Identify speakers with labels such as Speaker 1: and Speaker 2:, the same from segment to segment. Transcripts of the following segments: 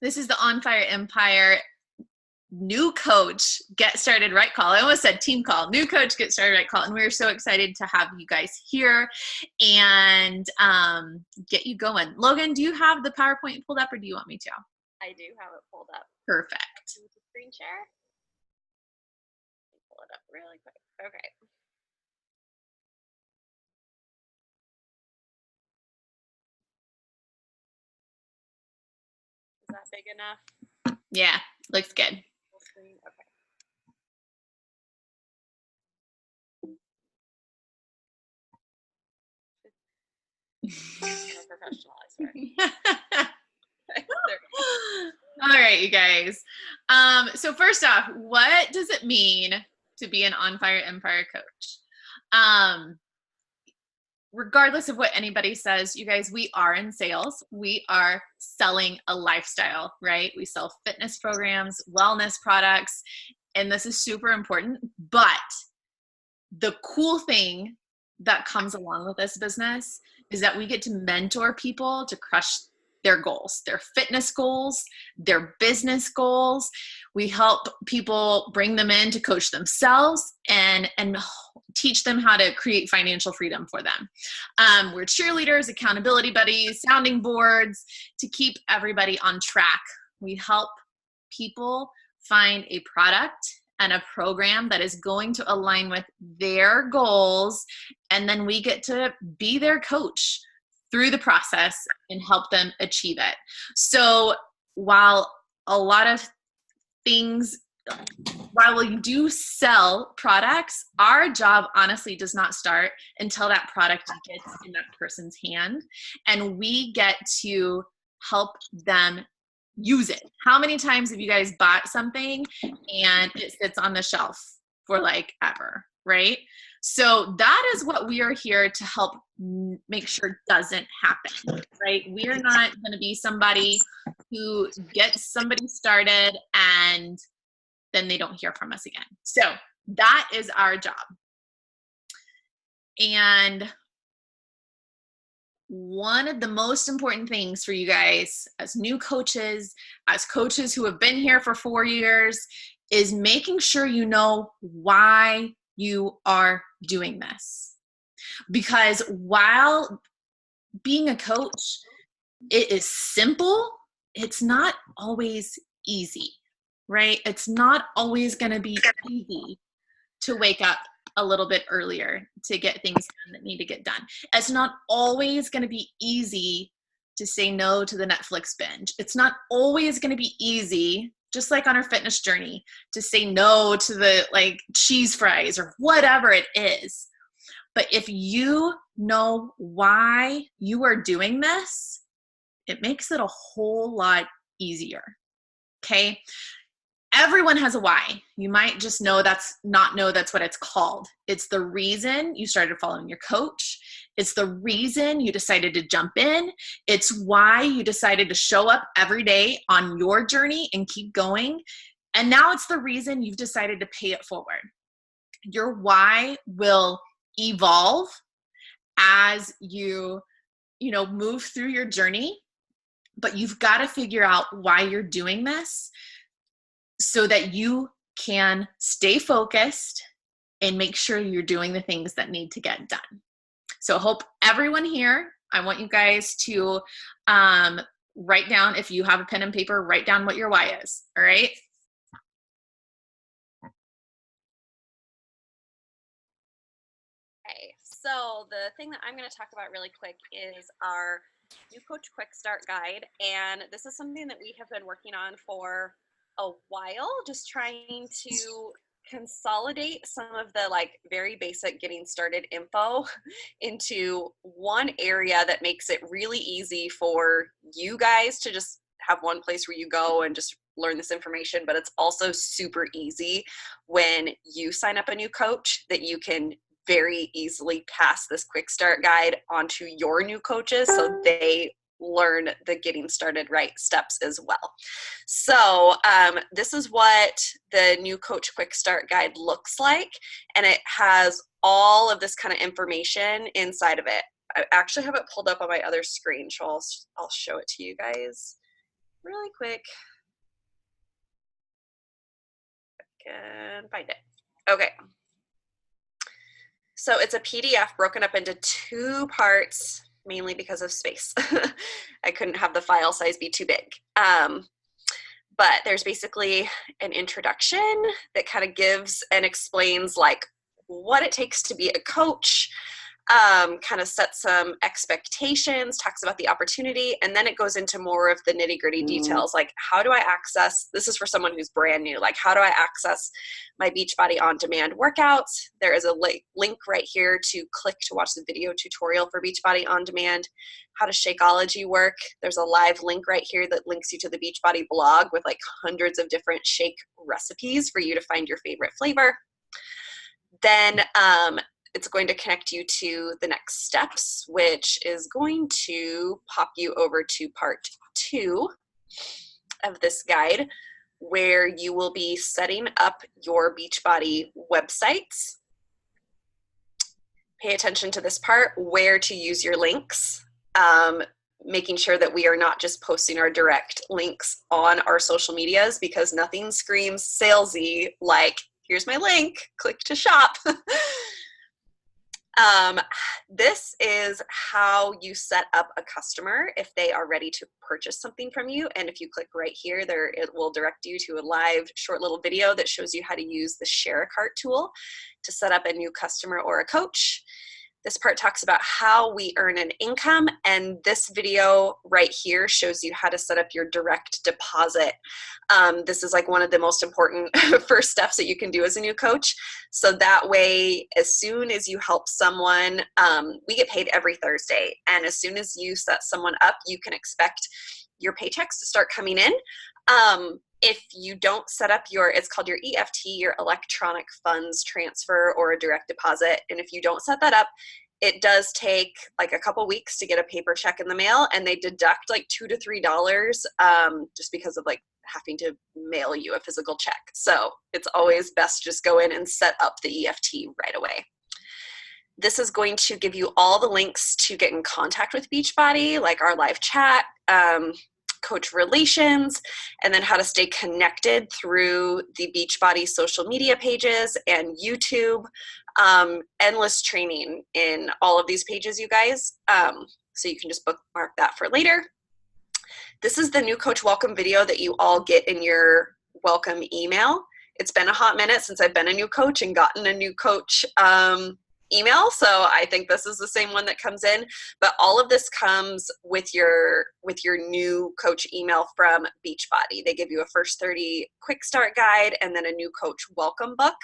Speaker 1: This is the On Fire Empire new coach get started right call. I almost said team call. New coach get started right call. And we're so excited to have you guys here and get you going. Logan, do you have the PowerPoint pulled up or do you want me to?
Speaker 2: I do have it pulled up.
Speaker 1: Perfect.
Speaker 2: Screen share. Pull it up really quick. Okay. Is that big enough?
Speaker 1: Yeah, looks good.
Speaker 2: Okay.
Speaker 1: All right, you guys. So first off, what does it mean to be an On Fire Empire coach? Regardless of what anybody says, you guys, we are in sales. We are selling a lifestyle, right? We sell fitness programs, wellness products, and this is super important. But the cool thing that comes along with this business is that we get to mentor people to crush their goals, their fitness goals, their business goals. We help people bring them in to coach themselves and teach them how to create financial freedom for them. We're cheerleaders, accountability buddies, sounding boards to keep everybody on track. We help people find a product and a program that is going to align with their goals, and then we get to be their coach through the process and help them achieve it. So while a lot of things, while we do sell products, our job honestly does not start until that product gets in that person's hand and we get to help them use it. How many times have you guys bought something and it sits on the shelf for like ever, right? So that is what we are here to help make sure doesn't happen, right? We are not going to be somebody who gets somebody started and then they don't hear from us again. So that is our job. And one of the most important things for you guys as new coaches, as coaches who have been here for 4 years, is making sure you know why you are doing this. Because while being a coach, it is simple, it's not always easy, right? It's not always going to be easy to wake up a little bit earlier to get things done that need to get done. It's not always going to be easy to say no to the Netflix binge. It's not always going to be easy, just like on our fitness journey, to say no to the like cheese fries or whatever it is. But if you know why you are doing this, it makes it a whole lot easier. Okay? Everyone has a why. You might just that's what it's called. It's the reason you started following your coach. It's the reason you decided to jump in. It's why you decided to show up every day on your journey and keep going. And now it's the reason you've decided to pay it forward. Your why will evolve as you move through your journey, but you've got to figure out why you're doing this so that you can stay focused and make sure you're doing the things that need to get done. So I hope everyone here, I want you guys to write down, if you have a pen and paper, write down what your why is, all right?
Speaker 2: Okay, so the thing that I'm going to talk about really quick is our New Coach Quick Start Guide, and this is something that we have been working on for a while, just trying to consolidate some of the like very basic getting started info into one area that makes it really easy for you guys to just have one place where you go and just learn this information, but it's also super easy when you sign up a new coach that you can very easily pass this quick start guide onto your new coaches so they learn the getting started right steps as well. So this is what the new coach quick start guide looks like, and it has all of this kind of information inside of it. I actually have it pulled up on my other screen, so I'll show it to you guys really quick. Can find it. Okay. So it's a PDF broken up into 2 parts, mainly because of space. I couldn't have the file size be too big. But there's basically an introduction that kind of gives and explains like what it takes to be a coach, kind of sets some expectations, talks about the opportunity, and then it goes into more of the nitty-gritty details, like how do I access, this is for someone who's brand new, like how do I access my Beachbody On Demand workouts? There is a link right here to click to watch the video tutorial for Beachbody On Demand. How does Shakeology work? There's a live link right here that links you to the Beachbody blog with like hundreds of different shake recipes for you to find your favorite flavor. Then it's going to connect you to the next steps, which is going to pop you over to part 2 of this guide, where you will be setting up your Beachbody websites. Pay attention to this part, where to use your links, making sure that we are not just posting our direct links on our social medias, because nothing screams salesy like, here's my link, click to shop. This is how you set up a customer if they are ready to purchase something from you. And if you click right here, it will direct you to a live short little video that shows you how to use the Share a Cart tool to set up a new customer or a coach. This part talks about how we earn an income, and this video right here shows you how to set up your direct deposit. This is like one of the most important first steps that you can do as a new coach. So that way, as soon as you help someone, we get paid every Thursday, and as soon as you set someone up, you can expect your paychecks to start coming in. If you don't set up it's called your EFT, your electronic funds transfer, or a direct deposit. And if you don't set that up, it does take like a couple weeks to get a paper check in the mail, and they deduct like $2 to $3 just because of like having to mail you a physical check. So it's always best to just go in and set up the EFT right away. This is going to give you all the links to get in contact with Beachbody, like our live chat, coach relations, and then how to stay connected through the Beachbody social media pages and YouTube. Endless training in all of these pages, you guys. So you can just bookmark that for later. This is the new coach welcome video that you all get in your welcome email. It's been a hot minute since I've been a new coach and gotten a new coach email, so I think this is the same one that comes in, but all of this comes with your new coach email from Beachbody. They give you a first 30 quick start guide and then a new coach welcome book,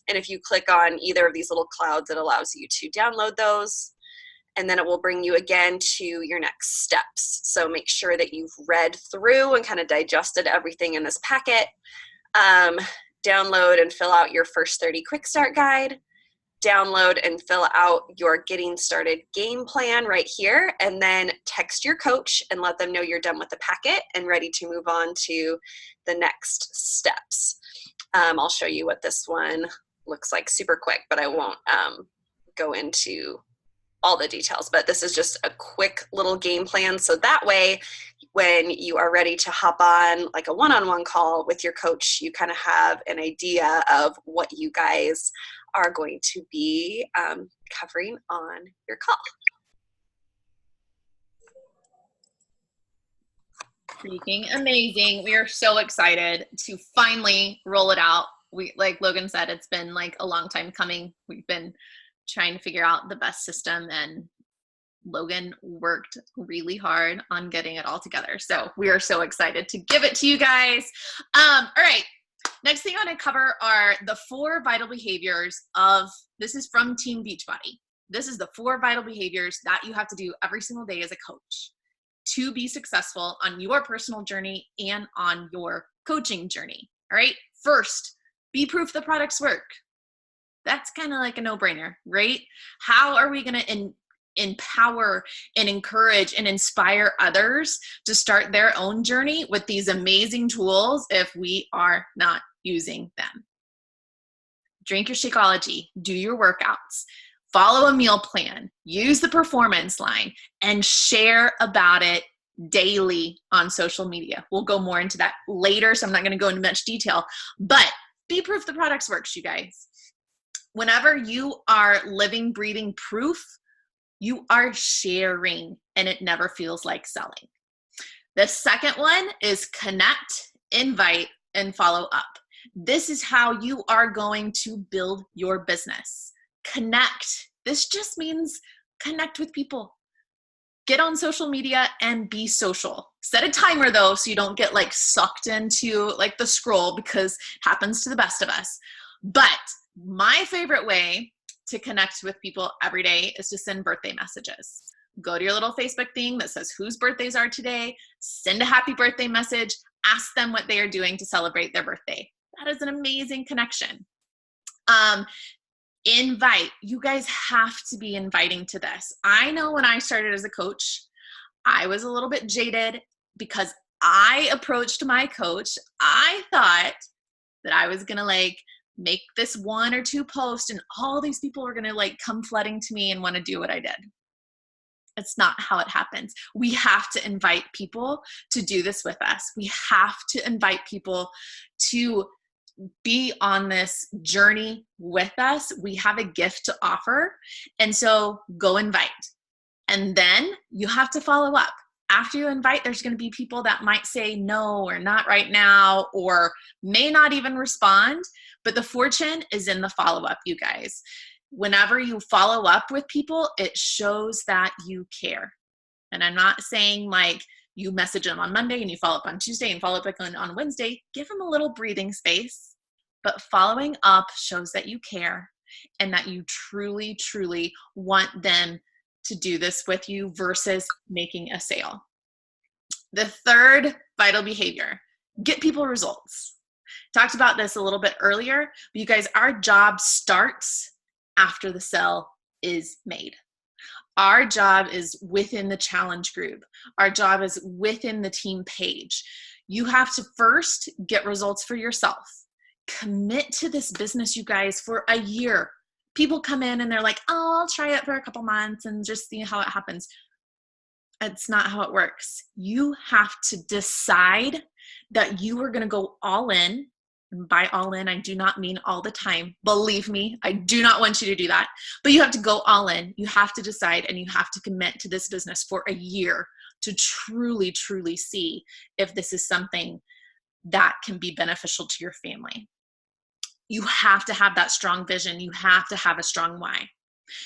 Speaker 2: and if you click on either of these little clouds, it allows you to download those, and then it will bring you again to your next steps. So make sure that you've read through and kind of digested everything in this packet. Download and fill out your first 30 quick start guide. Download and fill out your getting started game plan right here, and then text your coach and let them know you're done with the packet and ready to move on to the next steps. I'll show you what this one looks like super quick, but I won't go into all the details, but this is just a quick little game plan. So that way, when you are ready to hop on like a one-on-one call with your coach, you kind of have an idea of what you guys are going to be covering on your call.
Speaker 1: Freaking amazing. We are so excited to finally roll it out. We, like Logan said, it's been like a long time coming. We've been trying to figure out the best system, and Logan worked really hard on getting it all together. So we are so excited to give it to you guys. All right. Next thing I want to cover are the 4 vital behaviors this is from Team Beachbody. This is the 4 vital behaviors that you have to do every single day as a coach to be successful on your personal journey and on your coaching journey. All right. First, be proof the products work. That's kind of like a no-brainer, right? How are we going to empower and encourage and inspire others to start their own journey with these amazing tools if we are not using them? Drink your Shakeology, do your workouts, follow a meal plan, use the performance line, and share about it daily on social media. We'll go more into that later, so I'm not going to go into much detail, but be proof the products works, you guys. Whenever you are living, breathing proof, you are sharing, and it never feels like selling. The second one is connect, invite, and follow up. This is how you are going to build your business. Connect. This just means connect with people. Get on social media and be social. Set a timer though, so you don't get like sucked into like the scroll, because it happens to the best of us. But my favorite way to connect with people every day is to send birthday messages. Go to your little Facebook thing that says whose birthdays are today, send a happy birthday message, ask them what they are doing to celebrate their birthday. That is an amazing connection. Invite. You guys have to be inviting to this. I know when I started as a coach, I was a little bit jaded because I approached my coach. I thought that I was going to like make this 1 or 2 posts and all these people were going to like come flooding to me and want to do what I did. It's not how it happens. We have to invite people to do this with us. We have to invite people to be on this journey with us. We have a gift to offer. And so go invite. And then you have to follow up. After you invite, there's going to be people that might say no, or not right now, or may not even respond. But the fortune is in the follow-up, you guys. Whenever you follow up with people, it shows that you care. And I'm not saying like you message them on Monday and you follow up on Tuesday and follow up on Wednesday. Give them a little breathing space. But following up shows that you care and that you truly, truly want them to do this with you versus making a sale. The third vital behavior, get people results. Talked about this a little bit earlier, but you guys, our job starts after the sale is made. Our job is within the challenge group. Our job is within the team page. You have to first get results for yourself. Commit to this business, you guys, for a year. People come in and they're like, oh, I'll try it for a couple months and just see how it happens. It's not how it works. You have to decide that you are going to go all in. And by all in, I do not mean all the time. Believe me, I do not want you to do that. But you have to go all in. You have to decide and you have to commit to this business for a year to truly, truly see if this is something that can be beneficial to your family. You have to have that strong vision. You have to have a strong why.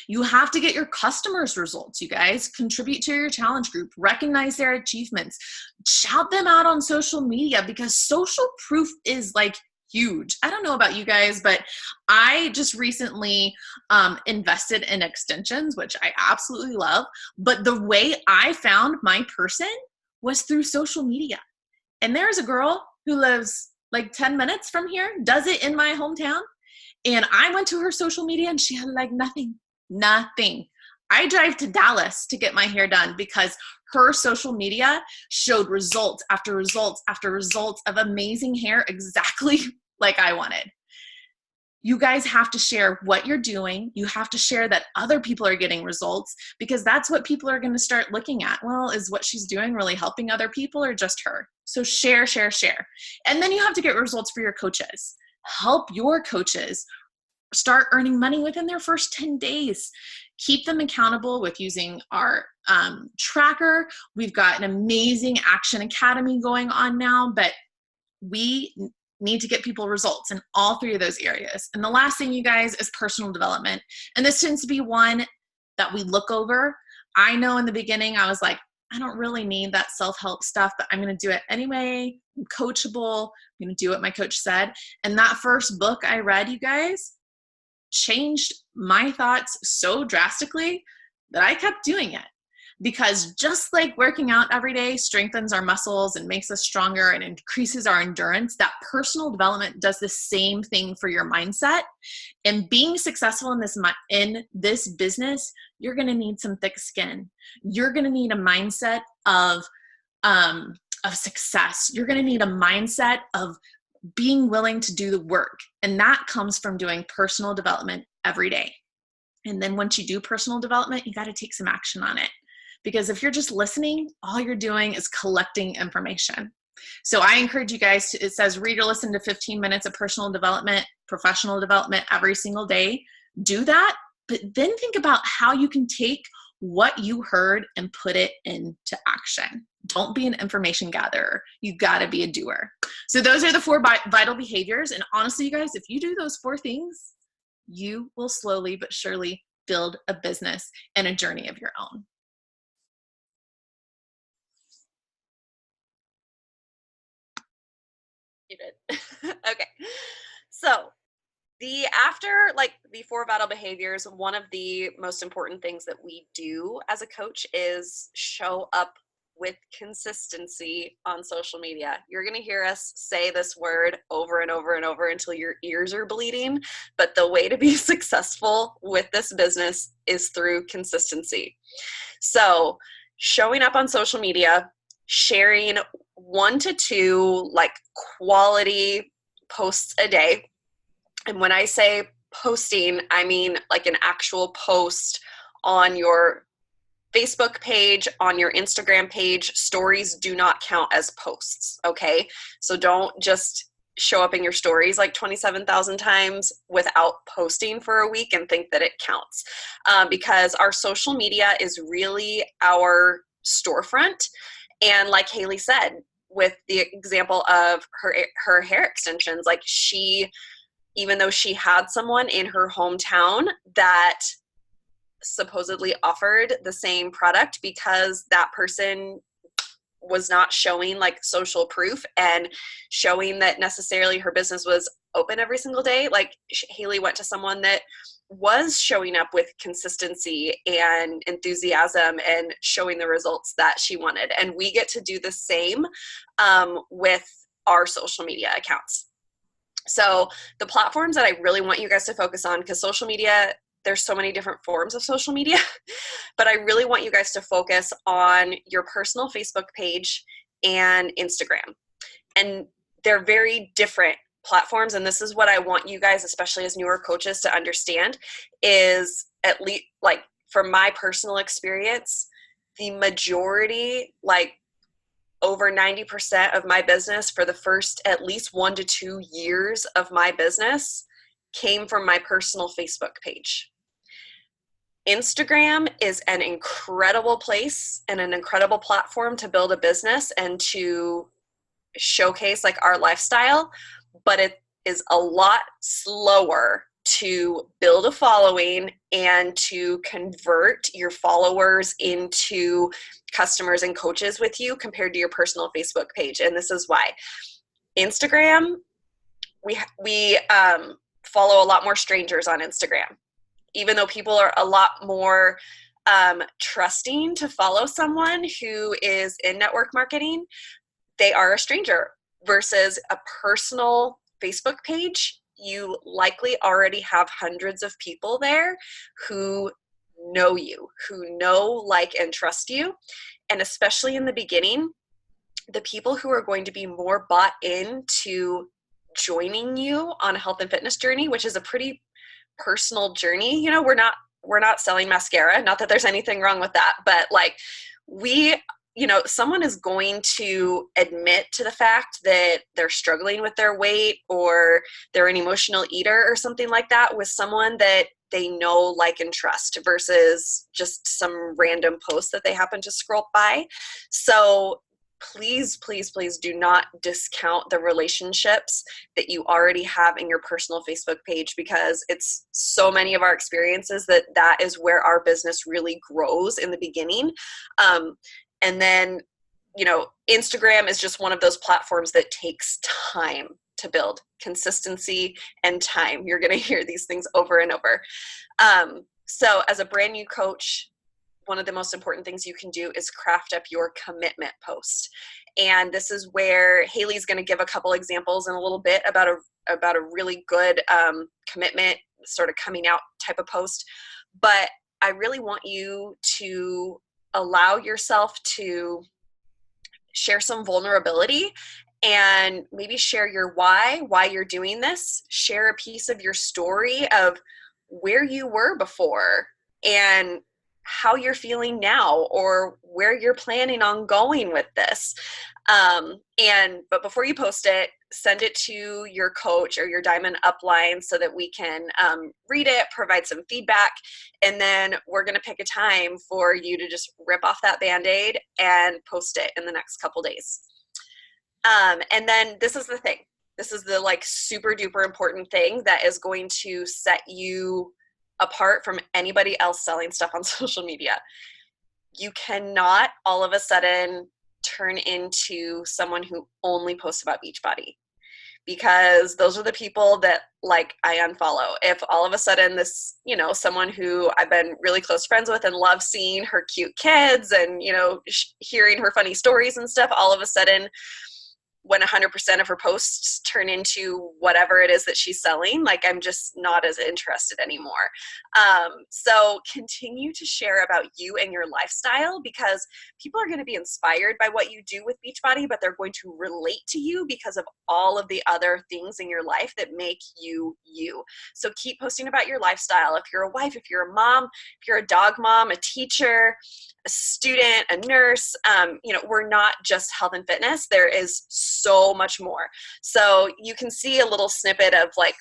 Speaker 1: You have to get your customers results, you guys. Contribute to your challenge group. Recognize their achievements. Shout them out on social media, because social proof is like huge. I don't know about you guys, but I just recently invested in extensions, which I absolutely love. But the way I found my person was through social media. And there's a girl who lives like 10 minutes from here, does it in my hometown. And I went to her social media and she had like nothing. I drive to Dallas to get my hair done because her social media showed results after results after results of amazing hair exactly like I wanted. You guys have to share what you're doing. You have to share that other people are getting results, because that's what people are going to start looking at. Well, is what she's doing really helping other people or just her? So share. And then you have to get results for your coaches. Help your coaches start earning money within their first 10 days. Keep them accountable with using our tracker. We've got an amazing Action Academy going on now, but we need to get people results in all 3 of those areas. And the last thing, you guys, is personal development. And this tends to be one that we look over. I know in the beginning I was like, I don't really need that self-help stuff, but I'm going to do it anyway. I'm coachable. I'm going to do what my coach said. And that first book I read, you guys, changed my thoughts so drastically that I kept doing it. Because just like working out every day strengthens our muscles and makes us stronger and increases our endurance, that personal development does the same thing for your mindset. And being successful in this business, you're going to need some thick skin. You're going to need a mindset of success. You're going to need a mindset of being willing to do the work. And that comes from doing personal development every day. And then once you do personal development, you got to take some action on it. Because if you're just listening, all you're doing is collecting information. So I encourage you guys to, it says read or listen to 15 minutes of personal development, professional development every single day. Do that, but then think about how you can take what you heard and put it into action. Don't be an information gatherer. You got to be a doer. So those are the 4 vital behaviors. And honestly, you guys, if you do those 4 things, you will slowly but surely build a business and a journey of your own.
Speaker 2: You did. Okay. So after like the 4 vital behaviors, one of the most important things that we do as a coach is show up with consistency on social media. You're going to hear us say this word over and over and over until your ears are bleeding. But the way to be successful with this business is through consistency. So showing up on social media, sharing 1 to 2 like quality posts a day. And when I say posting, I mean like an actual post on your Facebook page, on your Instagram page. Stories do not count as posts, okay? So don't just show up in your stories like 27,000 times without posting for a week and think that it counts. Because our social media is really our storefront. And like Haley said, with the example of her hair extensions, like even though she had someone in her hometown that supposedly offered the same product, because that person was not showing like social proof and showing that necessarily her business was open every single day, like Haley went to someone that was showing up with consistency and enthusiasm and showing the results that she wanted. And we get to do the same with our social media accounts. So the platforms that I really want you guys to focus on, because social media, there's so many different forms of social media, but I really want you guys to focus on your personal Facebook page and Instagram. And they're very different platforms. And this is what I want you guys, especially as newer coaches, to understand is, at least like from my personal experience, the majority, like over 90% of my business for the first at least 1 to 2 years of my business came from my personal Facebook page. Instagram is an incredible place and an incredible platform to build a business and to showcase like our lifestyle, but it is a lot slower to build a following and to convert your followers into customers and coaches with you compared to your personal Facebook page. And this is why. Instagram, we follow a lot more strangers on Instagram. Even though people are a lot more trusting to follow someone who is in network marketing, they are a stranger. Versus a personal Facebook page, you likely already have hundreds of people there who know you, who know, like, and trust you. And especially in the beginning, the people who are going to be more bought into joining you on a health and fitness journey, which is a pretty personal journey. You know, we're not selling mascara, not that there's anything wrong with that, but like someone is going to admit to the fact that they're struggling with their weight or they're an emotional eater or something like that with someone that they know, like, and trust versus just some random post that they happen to scroll by. So please, please, please do not discount the relationships that you already have in your personal Facebook page, because it's so many of our experiences that is where our business really grows in the beginning. And then, Instagram is just one of those platforms that takes time to build, consistency and time. You're going to hear these things over and over. So as a brand new coach, one of the most important things you can do is craft up your commitment post. And this is where Haley's going to give a couple examples in a little bit about a really good commitment sort of coming out type of post. But I really want you to allow yourself to share some vulnerability and maybe share your why you're doing this. Share a piece of your story of where you were before and how you're feeling now or where you're planning on going with this. But before you post it, send it to your coach or your diamond upline so that we can read it, provide some feedback, and then we're going to pick a time for you to just rip off that Band-Aid and post it in the next couple days. And then this is the thing. This is the like super duper important thing that is going to set you apart from anybody else selling stuff on social media. You cannot all of a sudden turn into someone who only posts about Beachbody, because those are the people that like I unfollow. If all of a sudden this, you know, someone who I've been really close friends with and love seeing her cute kids and, you know, hearing her funny stories and stuff, all of a sudden when 100% of her posts turn into whatever it is that she's selling, like I'm just not as interested anymore. So continue to share about you and your lifestyle, because people are going to be inspired by what you do with Beachbody, but they're going to relate to you because of all of the other things in your life that make you you. So keep posting about your lifestyle. If you're a wife, if you're a mom, if you're a dog mom, a teacher, a student, a nurse, you know, we're not just health and fitness. There is so much more. So you can see a little snippet of like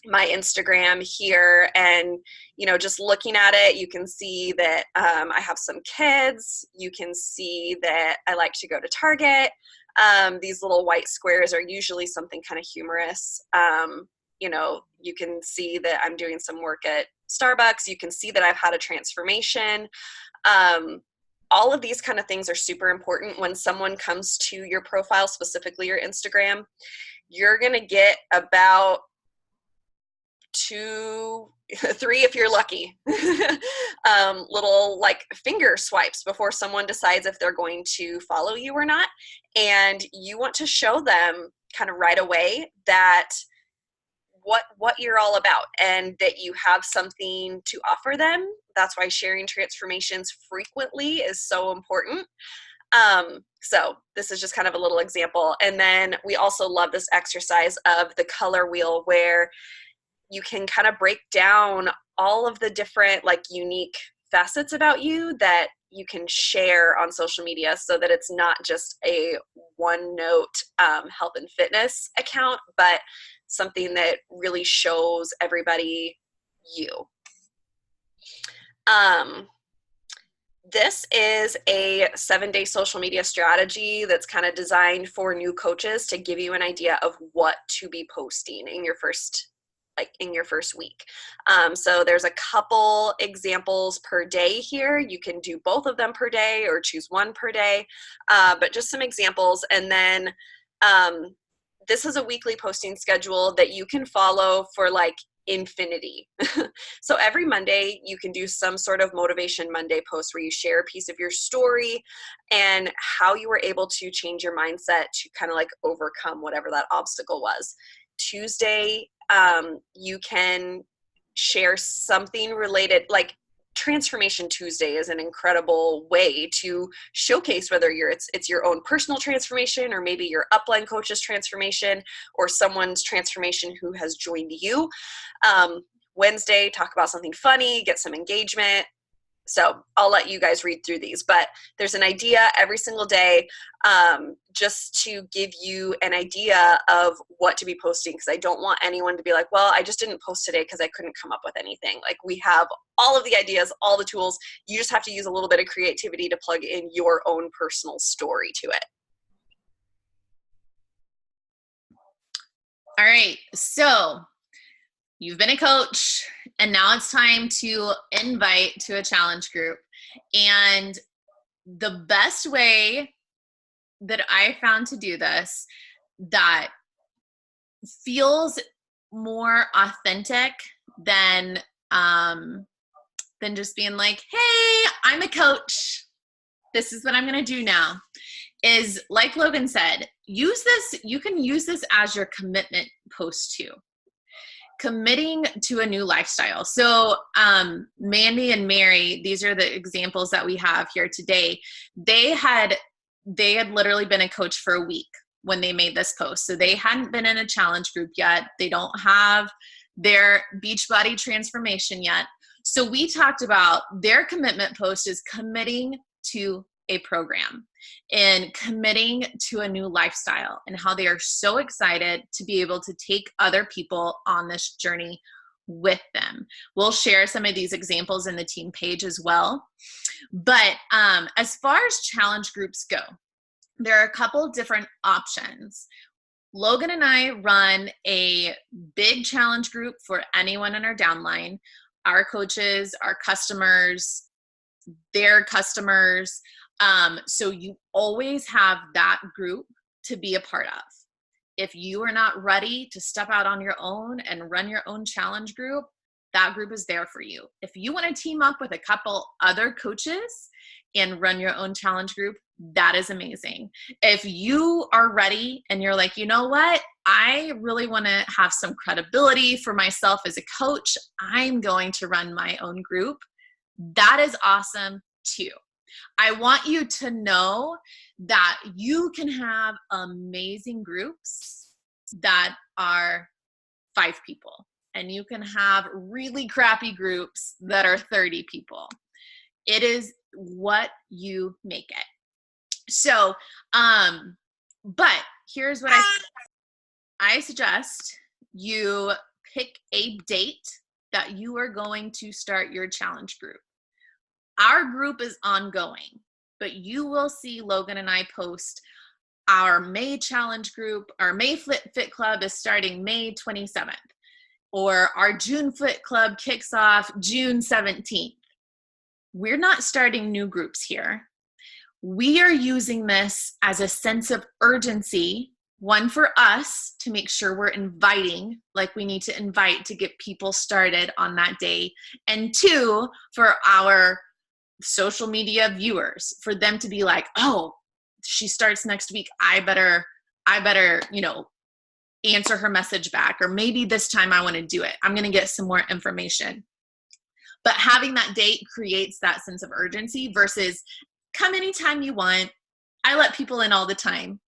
Speaker 2: my Instagram here, and, you know, just looking at it, you can see that I have some kids. You can see that I like to go to Target. These little white squares are usually something kind of humorous. You know, you can see that I'm doing some work at Starbucks. You can see that I've had a transformation. All of these kind of things are super important. When someone comes to your profile, specifically your Instagram, you're going to get about 2, 3, if you're lucky, little like finger swipes before someone decides if they're going to follow you or not. And you want to show them kind of right away that what you're all about and that you have something to offer them. That's why sharing transformations frequently is so important. So this is just kind of a little example. And then we also love this exercise of the color wheel, where you can kind of break down all of the different like unique facets about you that you can share on social media, so that it's not just a one note health and fitness account, but something that really shows everybody you. This is a 7-day social media strategy that's kind of designed for new coaches to give you an idea of what to be posting in your first week. So there's a couple examples per day here. You can do both of them per day or choose one per day, but just some examples. And then this is a weekly posting schedule that you can follow for like infinity. So every Monday you can do some sort of Motivation Monday post where you share a piece of your story and how you were able to change your mindset to kind of like overcome whatever that obstacle was. Tuesday, you can share something related, like Transformation Tuesday is an incredible way to showcase whether it's your own personal transformation, or maybe your upline coach's transformation, or someone's transformation who has joined you. Wednesday, talk about something funny, get some engagement. So I'll let you guys read through these, but there's an idea every single day, just to give you an idea of what to be posting, because I don't want anyone to be like, well, I just didn't post today because I couldn't come up with anything. Like, we have all of the ideas, all the tools. You just have to use a little bit of creativity to plug in your own personal story to it.
Speaker 1: All right, so you've been a coach, and now it's time to invite to a challenge group. And the best way that I found to do this that feels more authentic than just being like, hey, I'm a coach, this is what I'm going to do now, is, like Logan said, use this. You can use this as your commitment post too. Committing to a new lifestyle. So Mandy and Mary, these are the examples that we have here today. They had literally been a coach for a week when they made this post. So they hadn't been in a challenge group yet. They don't have their Beachbody transformation yet. So we talked about their commitment post is committing to a program and committing to a new lifestyle, and how they are so excited to be able to take other people on this journey with them. We'll share some of these examples in the team page as well. But as far as challenge groups go, there are a couple different options. Logan and I run a big challenge group for anyone in our downline, our coaches, our customers, their customers. So you always have that group to be a part of. If you are not ready to step out on your own and run your own challenge group, that group is there for you. If you want to team up with a couple other coaches and run your own challenge group, that is amazing. If you are ready and you're like, you know what, I really want to have some credibility for myself as a coach, I'm going to run my own group, that is awesome too. I want you to know that you can have amazing groups that are 5 people, and you can have really crappy groups that are 30 people. It is what you make it. So, but here's what I suggest you pick a date that you are going to start your challenge group. Our group is ongoing, but you will see Logan and I post our May challenge group. Our May Fit Club is starting May 27th, or our June Fit Club kicks off June 17th. We're not starting new groups here. We are using this as a sense of urgency, one, for us to make sure we're inviting like we need to invite to get people started on that day, and 2, for our social media viewers, for them to be like, oh, she starts next week, I better, answer her message back, or maybe this time I want to do it. I'm going to get some more information. But having that date creates that sense of urgency versus come anytime you want. I let people in all the time.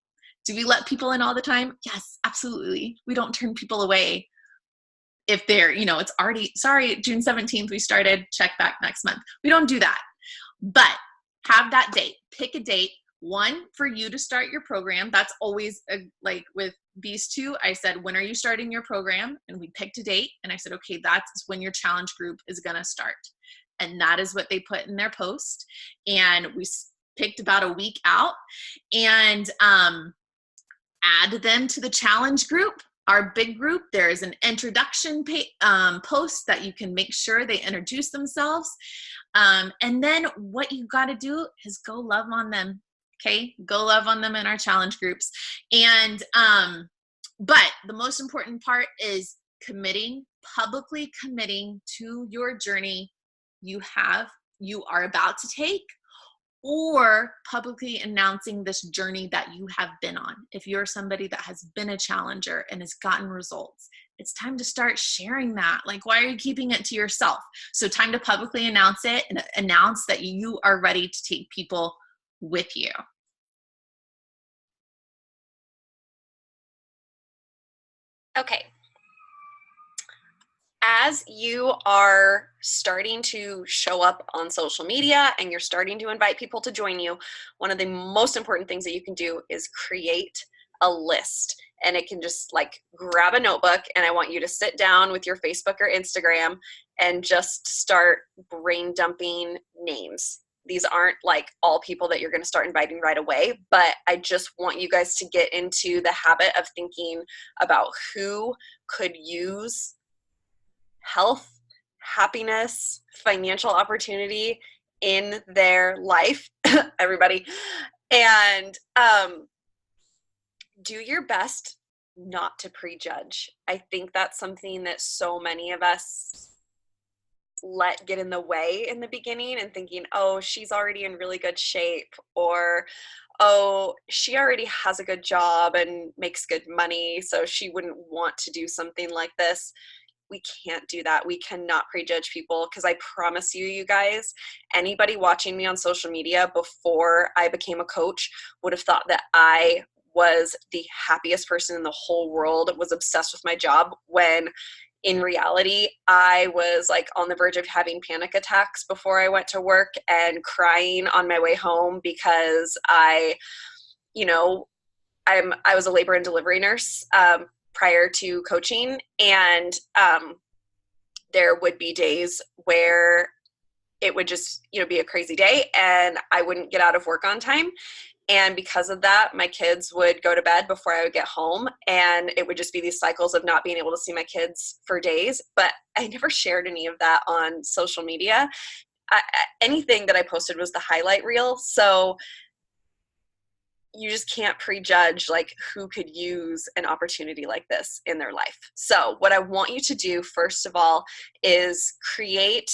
Speaker 1: Do we let people in all the time? Yes, absolutely. We don't turn people away if they're, it's already, sorry, June 17th, we started, check back next month. We don't do that. But have that date. Pick a date, one, for you to start your program. That's always like with these two, I said, when are you starting your program? And we picked a date, and I said, okay, that's when your challenge group is going to start. And that is what they put in their post. And we picked about a week out and add them to the challenge group. Our big group, there is an introduction post that you can make sure they introduce themselves. And then what you got to do is go love on them. Okay. Go love on them in our challenge groups. And, but the most important part is publicly committing to your journey you are about to take, or publicly announcing this journey that you have been on. If you're somebody that has been a challenger and has gotten results, it's time to start sharing that. Like, why are you keeping it to yourself? So time to publicly announce it and announce that you are ready to take people with you.
Speaker 2: Okay. As you are starting to show up on social media and you're starting to invite people to join you, one of the most important things that you can do is create a list. And it can just like grab a notebook, and I want you to sit down with your Facebook or Instagram and just start brain dumping names. These aren't like all people that you're going to start inviting right away, but I just want you guys to get into the habit of thinking about who could use health, happiness, financial opportunity in their life, everybody. And do your best not to prejudge. I think that's something that so many of us let get in the way in the beginning, and thinking, oh, she's already in really good shape, or oh, she already has a good job and makes good money, so she wouldn't want to do something like this. We can't do that. We cannot prejudge people, because I promise you, you guys, anybody watching me on social media before I became a coach would have thought that I was the happiest person in the whole world, was obsessed with my job, when in reality, I was like on the verge of having panic attacks before I went to work and crying on my way home because you know, I was a labor and delivery nurse prior to coaching, and there would be days where it would just, be a crazy day and I wouldn't get out of work on time. And because of that, my kids would go to bed before I would get home. And it would just be these cycles of not being able to see my kids for days. But I never shared any of that on social media. Anything that I posted was the highlight reel. So you just can't prejudge like who could use an opportunity like this in their life. So what I want you to do first of all is create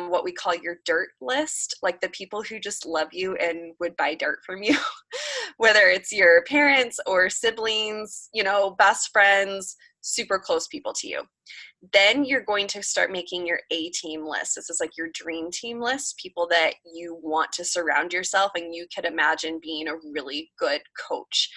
Speaker 2: what we call your dirt list, like the people who just love you and would buy dirt from you, whether it's your parents or siblings, best friends, super close people to you. Then you're going to start making your A team list. This is like your dream team list, people that you want to surround yourself and you could imagine being a really good coach.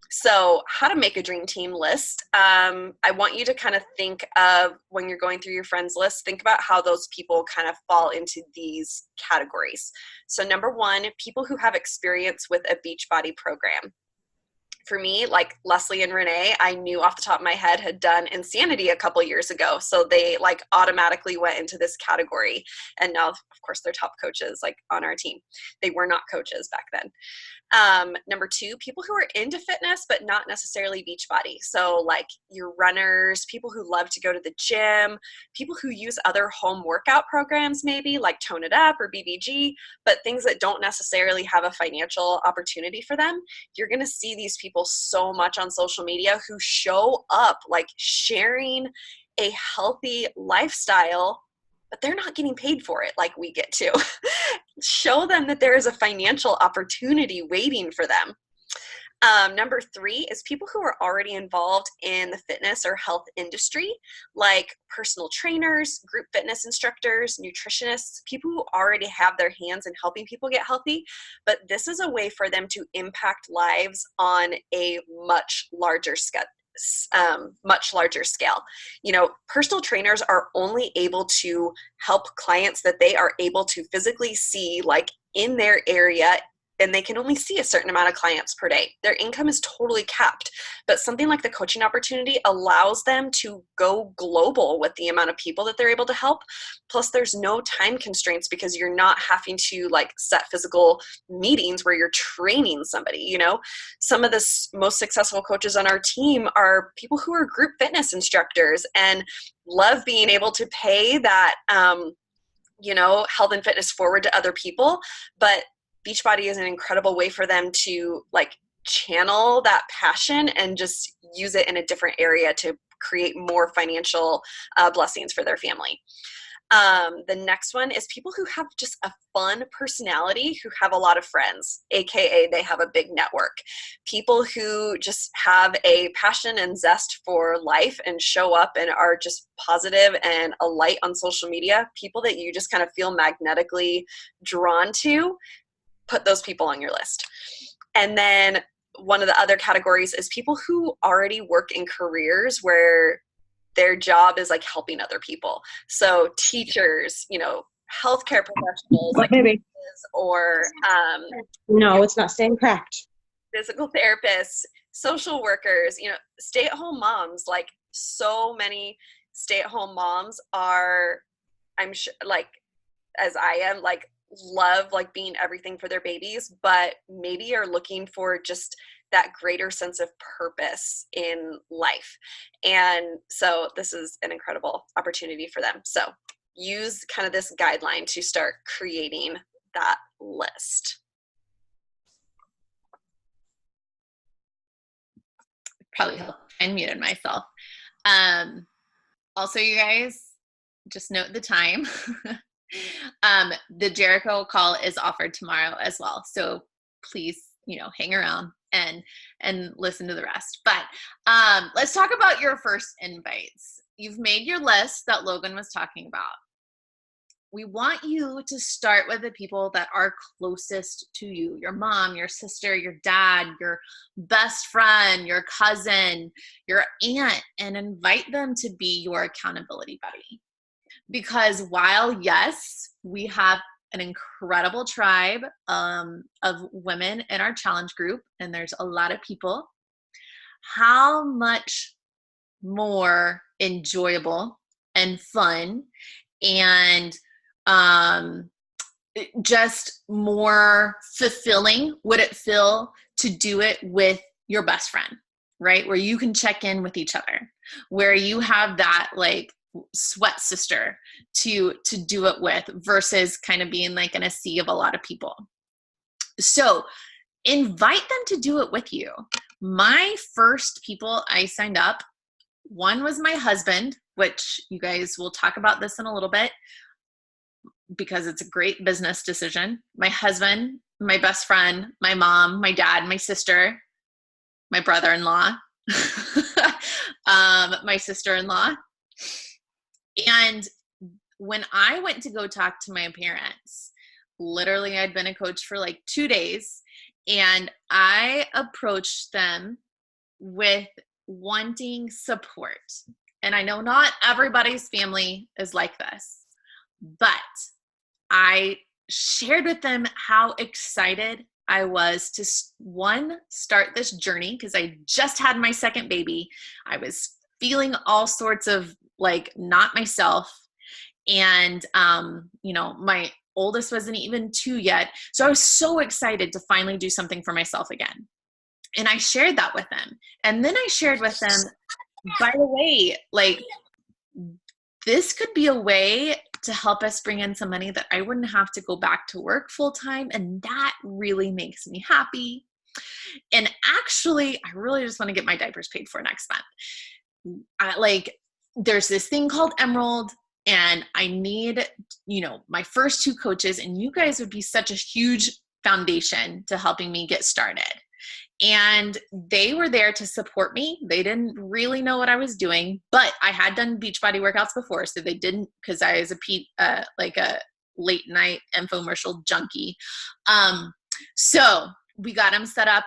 Speaker 2: So how to make a dream team list. I want you to kind of think of when you're going through your friends list, think about how those people kind of fall into these categories. So number one, people who have experience with a Beachbody program. For me, like Leslie and Renee, I knew off the top of my head had done Insanity a couple years ago. So they like automatically went into this category. And now, of course, they're top coaches like on our team. They were not coaches back then. Number two, people who are into fitness, but not necessarily Beachbody. So like your runners, people who love to go to the gym, people who use other home workout programs, maybe like Tone It Up or BBG, but things that don't necessarily have a financial opportunity for them. You're going to see these people so much on social media who show up like sharing a healthy lifestyle, but they're not getting paid for it like we get to. Show them that there is a financial opportunity waiting for them. Number three is people who are already involved in the fitness or health industry, like personal trainers, group fitness instructors, nutritionists, people who already have their hands in helping people get healthy. But this is a way for them to impact lives on a much larger scale. Personal trainers are only able to help clients that they are able to physically see like in their area, and they can only see a certain amount of clients per day. Their income is totally capped, but something like the coaching opportunity allows them to go global with the amount of people that they're able to help. Plus there's no time constraints because you're not having to like set physical meetings where you're training somebody. Some of the most successful coaches on our team are people who are group fitness instructors and love being able to pay that, health and fitness forward to other people. But Beachbody is an incredible way for them to like channel that passion and just use it in a different area to create more financial blessings for their family. The next one is people who have just a fun personality, who have a lot of friends, AKA they have a big network. People who just have a passion and zest for life and show up and are just positive and a light on social media, people that you just kind of feel magnetically drawn to. Put those people on your list. And then one of the other categories is people who already work in careers where their job is like helping other people. So teachers, healthcare professionals, like
Speaker 3: maybe.
Speaker 2: Or
Speaker 3: no, it's not staying cracked.
Speaker 2: Physical therapists, social workers, stay-at-home moms. Like so many stay-at-home moms are, I'm sure, like as I am, like love like being everything for their babies, but maybe are looking for just that greater sense of purpose in life. And so this is an incredible opportunity for them. So use kind of this guideline to start creating that list.
Speaker 1: Probably help. I muted myself. Also, you guys, just note the time. The Jericho call is offered tomorrow as well. So please, hang around and listen to the rest. But let's talk about your first invites. You've made your list that Logan was talking about. we want you to start with the people that are closest to you, your mom, your sister, your dad, your best friend, your cousin, your aunt, and invite them to be your accountability buddy. Because while, yes, we have an incredible tribe of women in our challenge group, and there's a lot of people, how much more enjoyable and fun and just more fulfilling would it feel to do it with your best friend, right? Where you can check in with each other, where you have that like sweat sister to do it with versus kind of being like in a sea of a lot of people. So invite them to do it with you. My first people I signed up, one was my husband, which you guys will talk about this in a little bit because it's a great business decision. My husband, my best friend, my mom, my dad, my sister, my brother-in-law, my sister-in-law. And when I went to go talk to my parents, literally I'd been a coach for like 2 days, and I approached them with wanting support. And I know not everybody's family is like this, but I shared with them how excited I was to, one, start this journey because I just had my second baby. I was feeling all sorts of like not myself. And, my oldest wasn't even 2 yet. So I was so excited to finally do something for myself again. And I shared that with them. And then I shared with them, by the way, like this could be a way to help us bring in some money that I wouldn't have to go back to work full time. And that really makes me happy. And actually, I really just want to get my diapers paid for next month. There's this thing called Emerald, and I need, my first 2 coaches, and you guys would be such a huge foundation to helping me get started. And they were there to support me. They didn't really know what I was doing, but I had done Beachbody workouts before, so they didn't, because I was a late night infomercial junkie. So we got them set up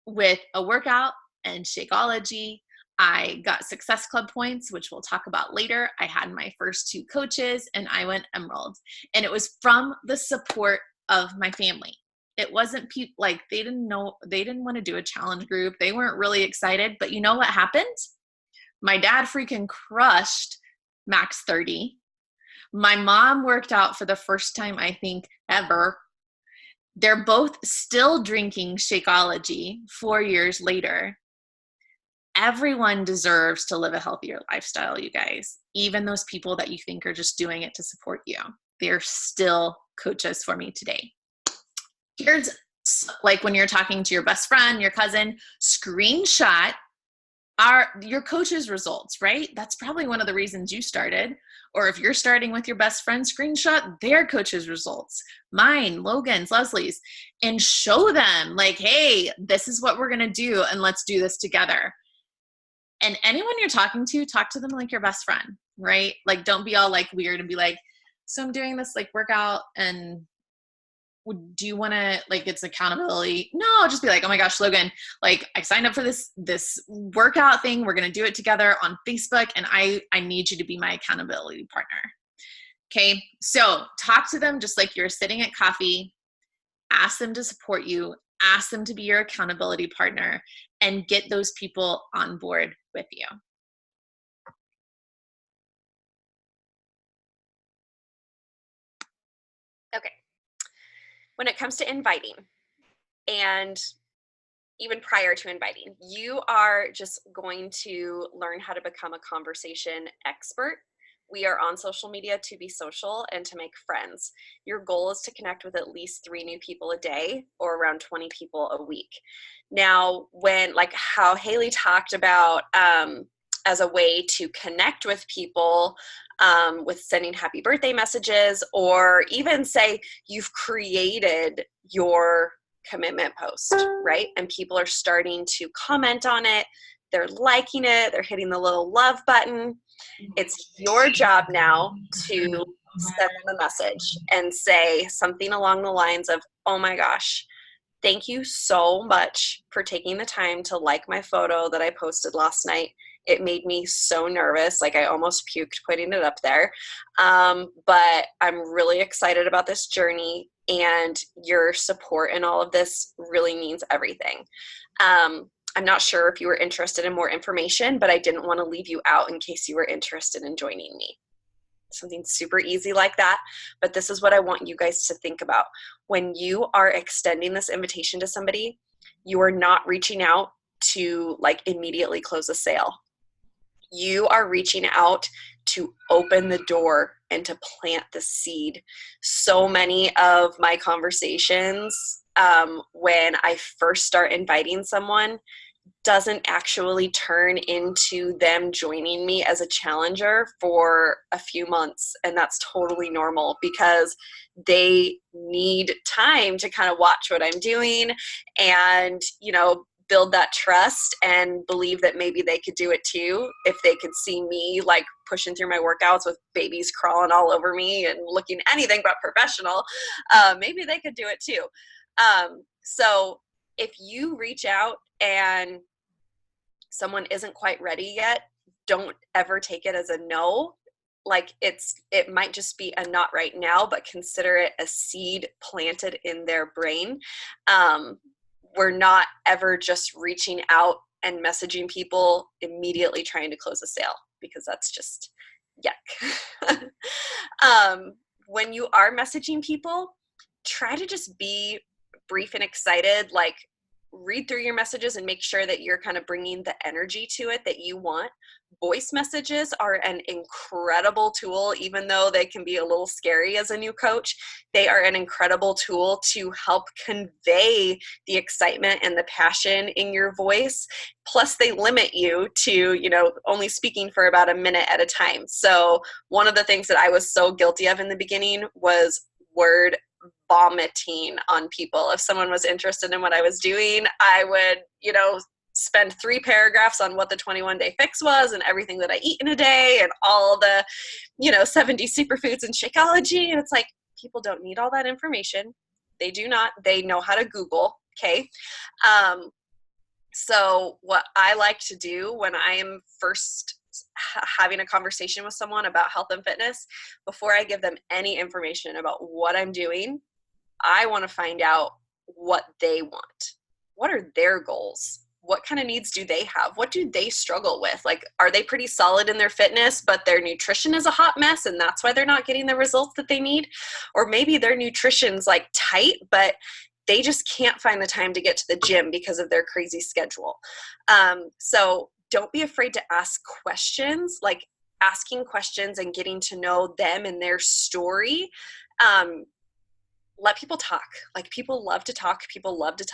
Speaker 1: with a workout and Shakeology. I got Success Club points, which we'll talk about later. I had my first 2 coaches, and I went Emerald. And it was from the support of my family. It wasn't people like they didn't want to do a challenge group. They weren't really excited. But you know what happened? My dad freaking crushed Max 30. My mom worked out for the first time, I think, ever. They're both still drinking Shakeology 4 years later. Everyone deserves to live a healthier lifestyle, you guys. Even those people that you think are just doing it to support you. They're still coaches for me today. Here's like when you're talking to your best friend, your cousin, screenshot your coach's results, right? That's probably one of the reasons you started. Or if you're starting with your best friend, screenshot their coach's results, mine, Logan's, Leslie's, and show them like, hey, this is what we're going to do, and let's do this together. And anyone you're talking to, talk to them like your best friend, right? Like, don't be all like weird and be like, so I'm doing this like workout, and do you want to, like, it's accountability? No, just be like, oh my gosh, Logan, like I signed up for this workout thing. We're going to do it together on Facebook, and I need you to be my accountability partner. Okay. So talk to them just like you're sitting at coffee, ask them to support you, ask them to be your accountability partner, and get those people on board with you.
Speaker 2: Okay. When it comes to inviting, and even prior to inviting, you are just going to learn how to become a conversation expert. We are on social media to be social and to make friends. Your goal is to connect with at least 3 new people a day, or around 20 people a week. Now, when, like how Haley talked about as a way to connect with people, with sending happy birthday messages, or even say you've created your commitment post, right? And people are starting to comment on it. They're liking it. They're hitting the little love button. It's your job now to send them a message and say something along the lines of, oh my gosh, thank you so much for taking the time to like my photo that I posted last night. It made me so nervous. Like I almost puked putting it up there. But I'm really excited about this journey, and your support in all of this really means everything. I'm not sure if you were interested in more information, but I didn't want to leave you out in case you were interested in joining me. Something super easy like that. But this is what I want you guys to think about. When you are extending this invitation to somebody, you are not reaching out to like immediately close a sale. You are reaching out to open the door and to plant the seed. So many of my conversations when I first start inviting someone doesn't actually turn into them joining me as a challenger for a few months. And that's totally normal because they need time to kind of watch what I'm doing and, you know, build that trust and believe that maybe they could do it too. If they could see me like pushing through my workouts with babies crawling all over me and looking anything but professional, maybe they could do it too. So if you reach out and someone isn't quite ready yet, don't ever take it as a no. Like it might just be a not right now, but consider it a seed planted in their brain. We're not ever just reaching out and messaging people immediately trying to close a sale, because that's just yuck. When you are messaging people, try to just be brief and excited. Like, read through your messages and make sure that you're kind of bringing the energy to it that you want. Voice messages are an incredible tool, even though they can be a little scary as a new coach. They are an incredible tool to help convey the excitement and the passion in your voice. Plus, they limit you to, you know, only speaking for about a minute at a time. So one of the things that I was so guilty of in the beginning was word vomiting on people. If someone was interested in what I was doing, I would, you know, spend 3 paragraphs on what the 21-day fix was and everything that I eat in a day and all the, you know, 70 superfoods and Shakeology. And it's like, people don't need all that information. They do not. They know how to Google. Okay. So what I like to do when I am first having a conversation with someone about health and fitness, before I give them any information about what I'm doing, I want to find out what they want. What are their goals? What kind of needs do they have? What do they struggle with? Like, are they pretty solid in their fitness, but their nutrition is a hot mess and that's why they're not getting the results that they need? Or maybe their nutrition's like tight, but they just can't find the time to get to the gym because of their crazy schedule. So don't be afraid to ask questions. Like, asking questions and getting to know them and their story. Let people talk. Like, people love to talk. People love to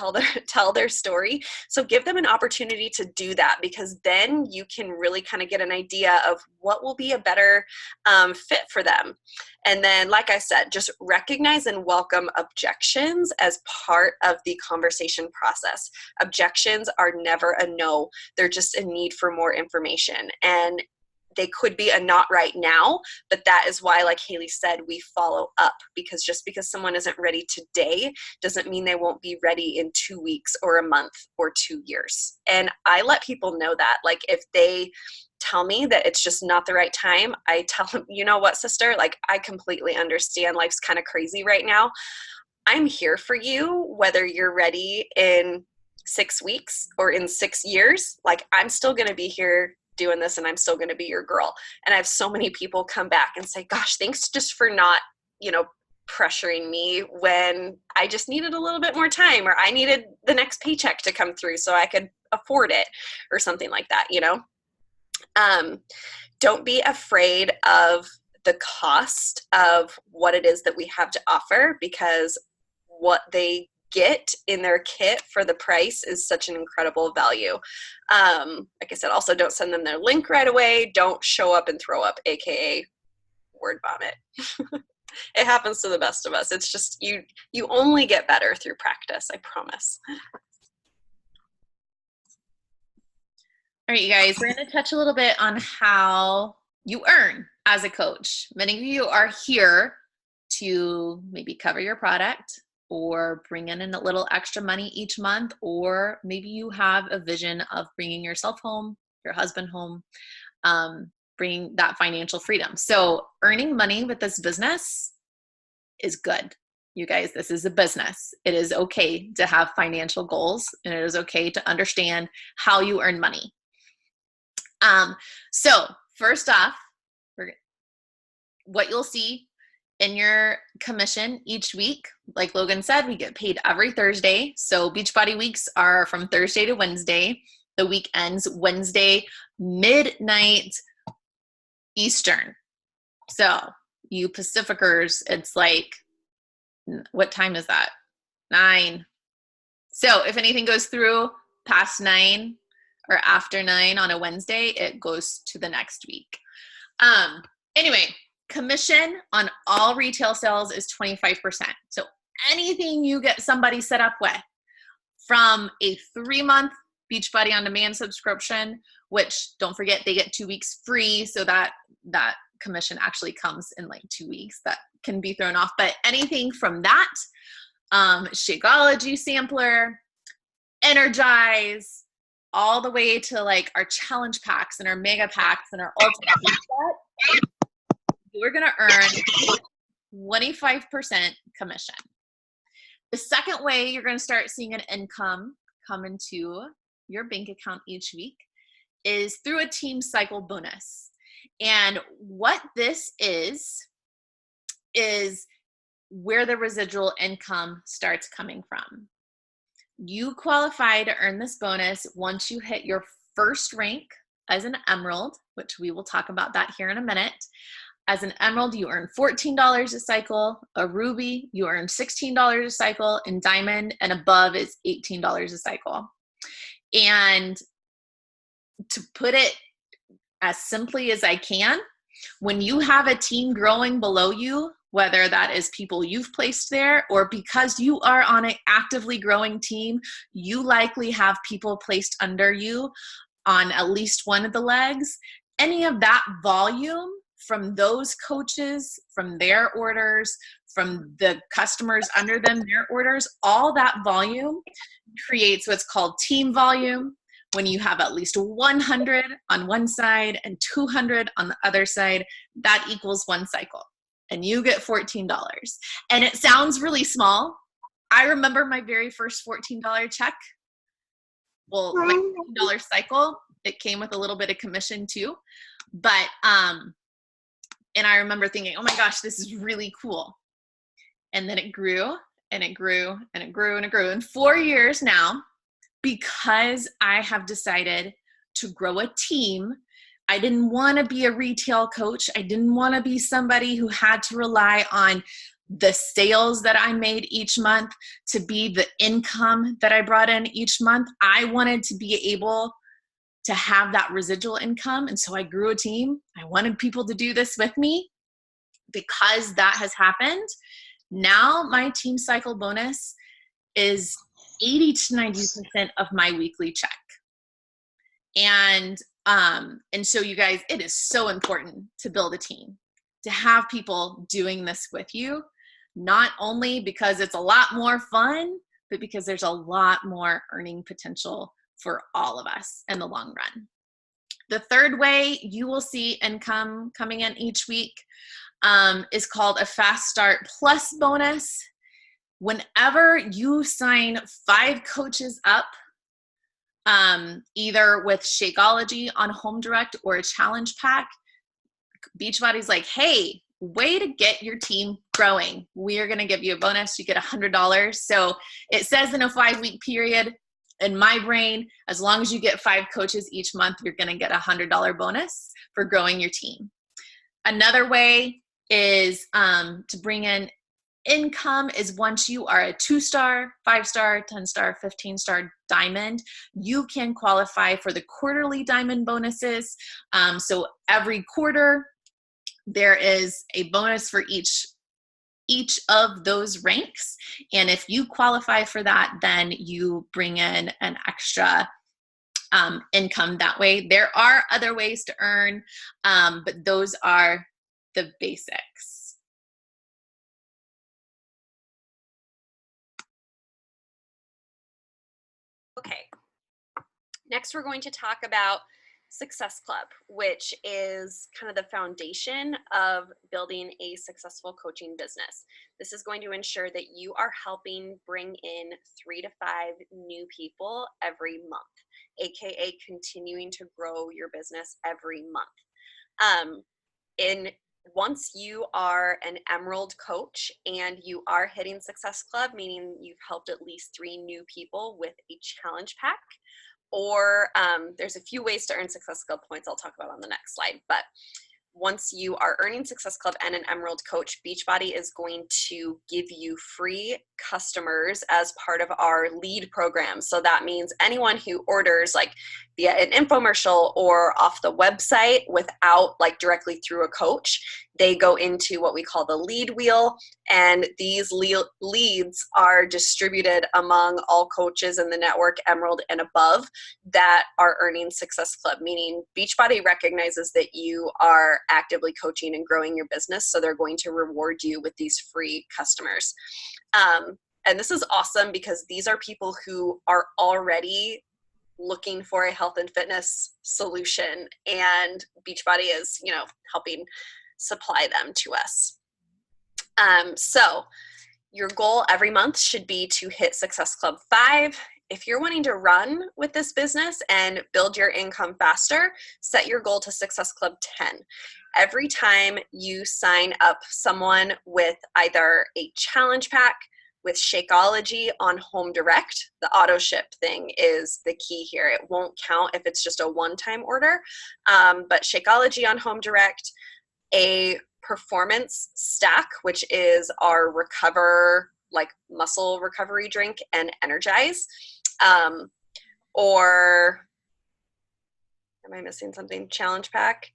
Speaker 2: tell their story. So give them an opportunity to do that, because then you can really kind of get an idea of what will be a better fit for them. And then, like I said, just recognize and welcome objections as part of the conversation process. Objections are never a no. They're just a need for more information. And they could be a not right now, but that is why, like Haley said, we follow up, because just because someone isn't ready today doesn't mean they won't be ready in 2 weeks or a month or 2 years. And I let people know that. Like, if they tell me that it's just not the right time, I tell them, you know what, sister, like, I completely understand. Life's kind of crazy right now. I'm here for you, whether you're ready in 6 weeks or in 6 years. Like, I'm still going to be here doing this, and I'm still going to be your girl. And I have so many people come back and say, gosh, thanks just for not, you know, pressuring me when I just needed a little bit more time, or I needed the next paycheck to come through so I could afford it, or something like that, you know. Don't be afraid of the cost of what it is that we have to offer, because what they get in their kit for the price is such an incredible value. Like I said, also don't send them their link right away. Don't show up and throw up, AKA word vomit. It happens to the best of us. It's just, you only get better through practice, I promise.
Speaker 1: All right, you guys, we're going to touch a little bit on how you earn as a coach. Many of you are here to maybe cover your product or bring in a little extra money each month, or maybe you have a vision of bringing yourself home, your husband home, bringing that financial freedom. So earning money with this business is good. You guys, this is a business. It is okay to have financial goals, and it is okay to understand how you earn money. So first off, what you'll see in your commission each week, like Logan said, we get paid every Thursday. So Beachbody weeks are from Thursday to Wednesday. The week ends Wednesday, midnight Eastern. So you Pacificers, it's like, what time is that? 9. So if anything goes through past 9 or after 9 on a Wednesday, it goes to the next week. Anyway, commission on all retail sales is 25%. So anything you get somebody set up with, from a 3-month Beachbody On Demand subscription, which don't forget they get 2 weeks free, so that commission actually comes in like 2 weeks. That can be thrown off. But anything from that, Shakeology sampler, Energize, all the way to like our challenge packs and our mega packs and our ultimate reset, we're going to earn 25% commission. The second way you're going to start seeing an income come into your bank account each week is through a team cycle bonus. And what this is where the residual income starts coming from. You qualify to earn this bonus once you hit your first rank as an Emerald, which we will talk about that here in a minute. As an Emerald, you earn $14 a cycle. A Ruby, you earn $16 a cycle. And Diamond and above is $18 a cycle. And to put it as simply as I can, when you have a team growing below you, whether that is people you've placed there or because you are on an actively growing team, you likely have people placed under you on at least one of the legs. Any of that volume from those coaches, from their orders, from the customers under them, their orders, all that volume creates what's called team volume. When you have at least 100 on one side and 200 on the other side, that equals one cycle. And you get $14. And it sounds really small. I remember my very first $14 check. Well, my $14 cycle, it came with a little bit of commission too. But, and I remember thinking, oh my gosh, this is really cool. And then it grew and it grew and it grew and it grew. In 4 years now, because I have decided to grow a team, I didn't want to be a retail coach. I didn't want to be somebody who had to rely on the sales that I made each month to be the income that I brought in each month. I wanted to be able to have that residual income. And so I grew a team. I wanted people to do this with me. Because that has happened, now my team cycle bonus is 80 to 90% of my weekly check. And so you guys, it is so important to build a team, to have people doing this with you, not only because it's a lot more fun, but because there's a lot more earning potential for all of us in the long run. The third way you will see income coming in each week is called a Fast Start Plus bonus. Whenever you sign 5 coaches up, either with Shakeology on Home Direct or a challenge pack, Beachbody's like, hey, way to get your team growing. We are going to give you a bonus. You get $100. So it says in a 5-week period, in my brain, as long as you get 5 coaches each month, you're going to get a $100 bonus for growing your team. Another way is to bring in income is once you are a 2-star, 5-star, 10-star, 15-star diamond, you can qualify for the quarterly diamond bonuses. So every quarter, there is a bonus for each of those ranks. And if you qualify for that, then you bring in an extra income that way. There are other ways to earn, but those are the basics.
Speaker 2: Okay. Next, we're going to talk about Success Club, which is kind of the foundation of building a successful coaching business. This is going to ensure that you are helping bring in 3 to 5 new people every month, aka continuing to grow your business every month. Once you are an Emerald coach and you are hitting Success Club, meaning you've helped at least 3 new people with a challenge pack, or there's a few ways to earn Success Club points I'll talk about on the next slide. But once you are earning Success Club and an Emerald coach, Beachbody is going to give you free customers as part of our lead program. So that means anyone who orders like via an infomercial or off the website without like directly through a coach, they go into what we call the lead wheel. And these leads are distributed among all coaches in the network, Emerald and above, that are earning Success Club, meaning Beachbody recognizes that you are actively coaching and growing your business. So they're going to reward you with these free customers. And this is awesome because these are people who are already looking for a health and fitness solution, and Beachbody is, helping supply them to us. So your goal every month should be to hit Success Club 5. If you're wanting to run with this business and build your income faster, set your goal to Success Club 10. Every time you sign up someone with either a challenge pack, with Shakeology on Home Direct, the auto ship thing is the key here. It won't count if it's just a one-time order, but Shakeology on Home Direct, a performance stack, which is our recover, like muscle recovery drink, and Energize, or am I missing something? Challenge pack,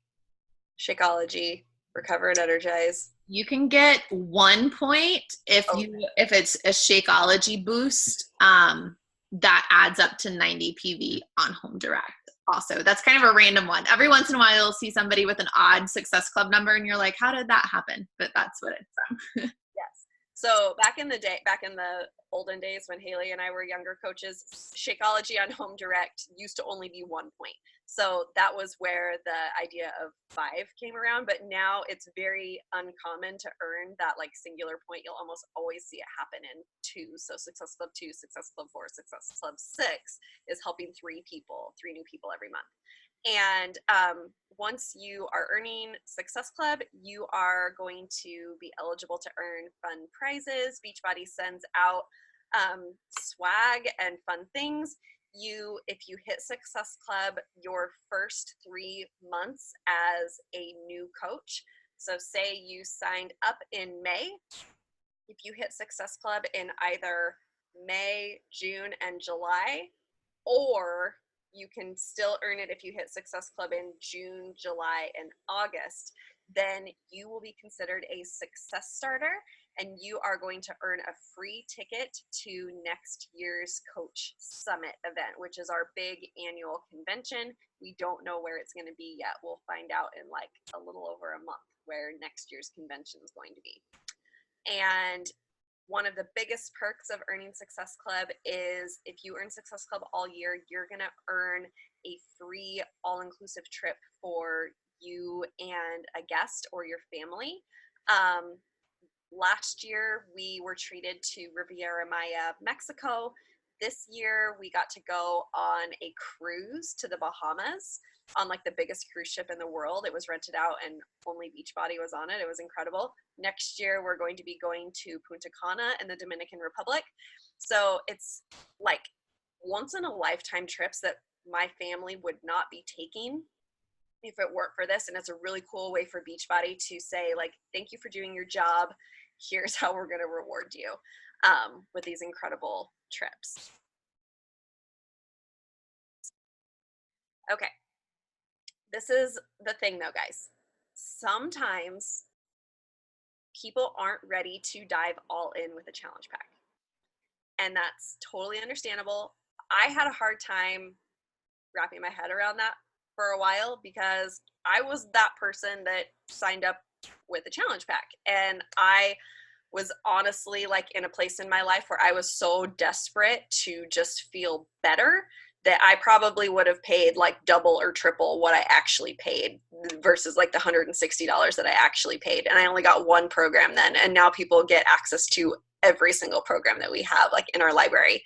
Speaker 2: Shakeology, recover, and Energize.
Speaker 1: You can get 1 point if it's a Shakeology boost. That adds up to 90 PV on Home Direct. Also, that's kind of a random one. Every once in a while, you'll see somebody with an odd Success Club number, and you're like, "How did that happen?" But that's what it's from.
Speaker 2: Yes. So back in the olden days when Haley and I were younger coaches, Shakeology on Home Direct used to only be 1 point. So that was where the idea of 5 came around. But now it's very uncommon to earn that like singular point. You'll almost always see it happen in 2. So Success Club 2, Success Club 4, Success Club 6 is helping 3 new people every month. And once you are earning Success Club, you are going to be eligible to earn fun prizes. Beachbody sends out swag and fun things. If you hit Success Club your first 3 months as a new coach, so say you signed up in May, if you hit Success Club in either May, June, and July, or you can still earn it if you hit Success Club in June, July, and August, then you will be considered a success starter, and you are going to earn a free ticket to next year's Coach Summit event, which is our big annual convention. We don't know where it's going to be yet. We'll find out in like a little over a month where next year's convention is going to be. And one of the biggest perks of earning Success Club is if you earn Success Club all year, you're going to earn a free all-inclusive trip for you and a guest or your family. Last year, we were treated to Riviera Maya, Mexico. This year, we got to go on a cruise to the Bahamas on like the biggest cruise ship in the world. It was rented out and only Beachbody was on it. It was incredible. Next year, we're going to be going to Punta Cana in the Dominican Republic. So it's like once in a lifetime trips that my family would not be taking if it weren't for this. And it's a really cool way for Beachbody to say like, thank you for doing your job. Here's how we're going to reward you with these incredible trips. Okay. This is the thing though, guys. Sometimes people aren't ready to dive all in with a challenge pack. And that's totally understandable. I had a hard time wrapping my head around that for a while because I was that person that signed up with a challenge pack. And I was honestly like in a place in my life where I was so desperate to just feel better that I probably would have paid like double or triple what I actually paid versus like the $160 that I actually paid. And I only got one program then. And now people get access to every single program that we have like in our library.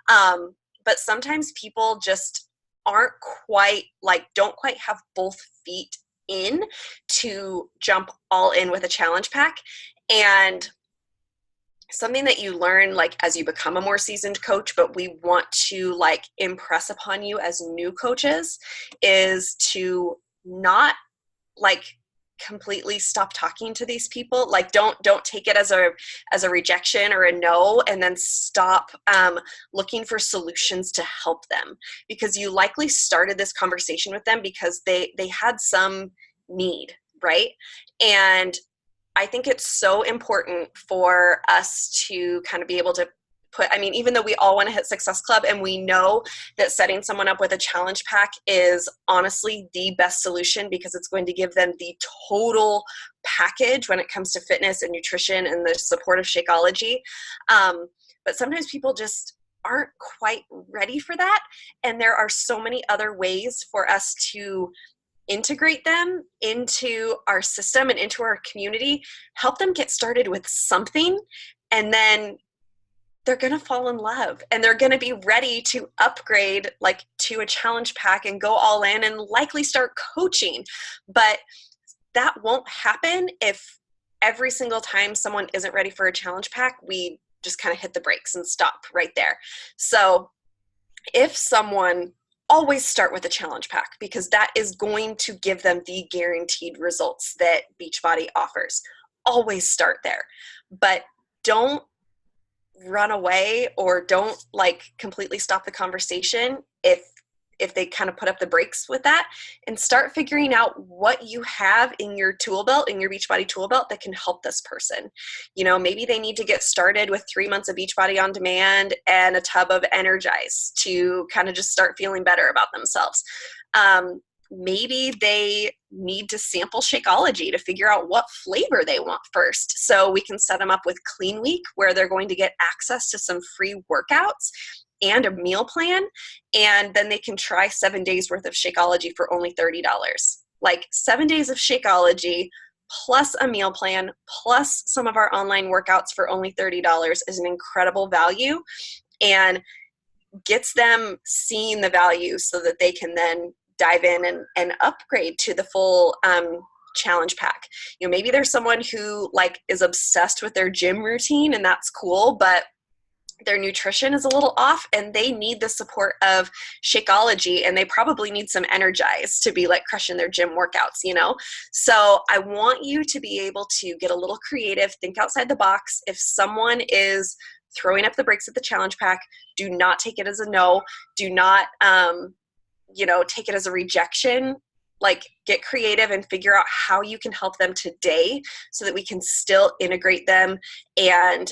Speaker 2: But sometimes people just aren't quite like, don't quite have both feet in to jump all in with a challenge pack. And something that you learn like as you become a more seasoned coach, but we want to like impress upon you as new coaches, is to not like completely stop talking to these people. Like don't take it as a rejection or a no, and then stop looking for solutions to help them, because you likely started this conversation with them because they had some need, right? And I think it's so important for us to kind of be able to put, I mean, even though we all want to hit Success Club and we know that setting someone up with a challenge pack is honestly the best solution because it's going to give them the total package when it comes to fitness and nutrition and the support of Shakeology. But sometimes people just aren't quite ready for that. And there are so many other ways for us to integrate them into our system and into our community, help them get started with something, and then they're going to fall in love and they're going to be ready to upgrade like to a challenge pack and go all in and likely start coaching. But that won't happen if every single time someone isn't ready for a challenge pack, we just kind of hit the brakes and stop right there. So if someone, always start with a challenge pack, because that is going to give them the guaranteed results that Beachbody offers. Always start there, but don't run away or don't like completely stop the conversation if they kind of put up the brakes with that, and start figuring out what you have in your tool belt, in your Beachbody tool belt, that can help this person. You know, maybe they need to get started with 3 months of Beachbody On Demand and a tub of Energize to kind of just start feeling better about themselves. Maybe they need to sample Shakeology to figure out what flavor they want first. So we can set them up with Clean Week, where they're going to get access to some free workouts and a meal plan, and then they can try 7 days worth of Shakeology for only $30. Like 7 days of Shakeology plus a meal plan plus some of our online workouts for only $30 is an incredible value, and gets them seeing the value so that they can then dive in and upgrade to the full challenge pack. You know, maybe there's someone who like is obsessed with their gym routine, and that's cool, but their nutrition is a little off and they need the support of Shakeology, and they probably need some Energize to be like crushing their gym workouts, you know? So I want you to be able to get a little creative, think outside the box. If someone is throwing up the brakes at the challenge pack, do not take it as a no. Do not, take it as a rejection. Like, get creative and figure out how you can help them today so that we can still integrate them and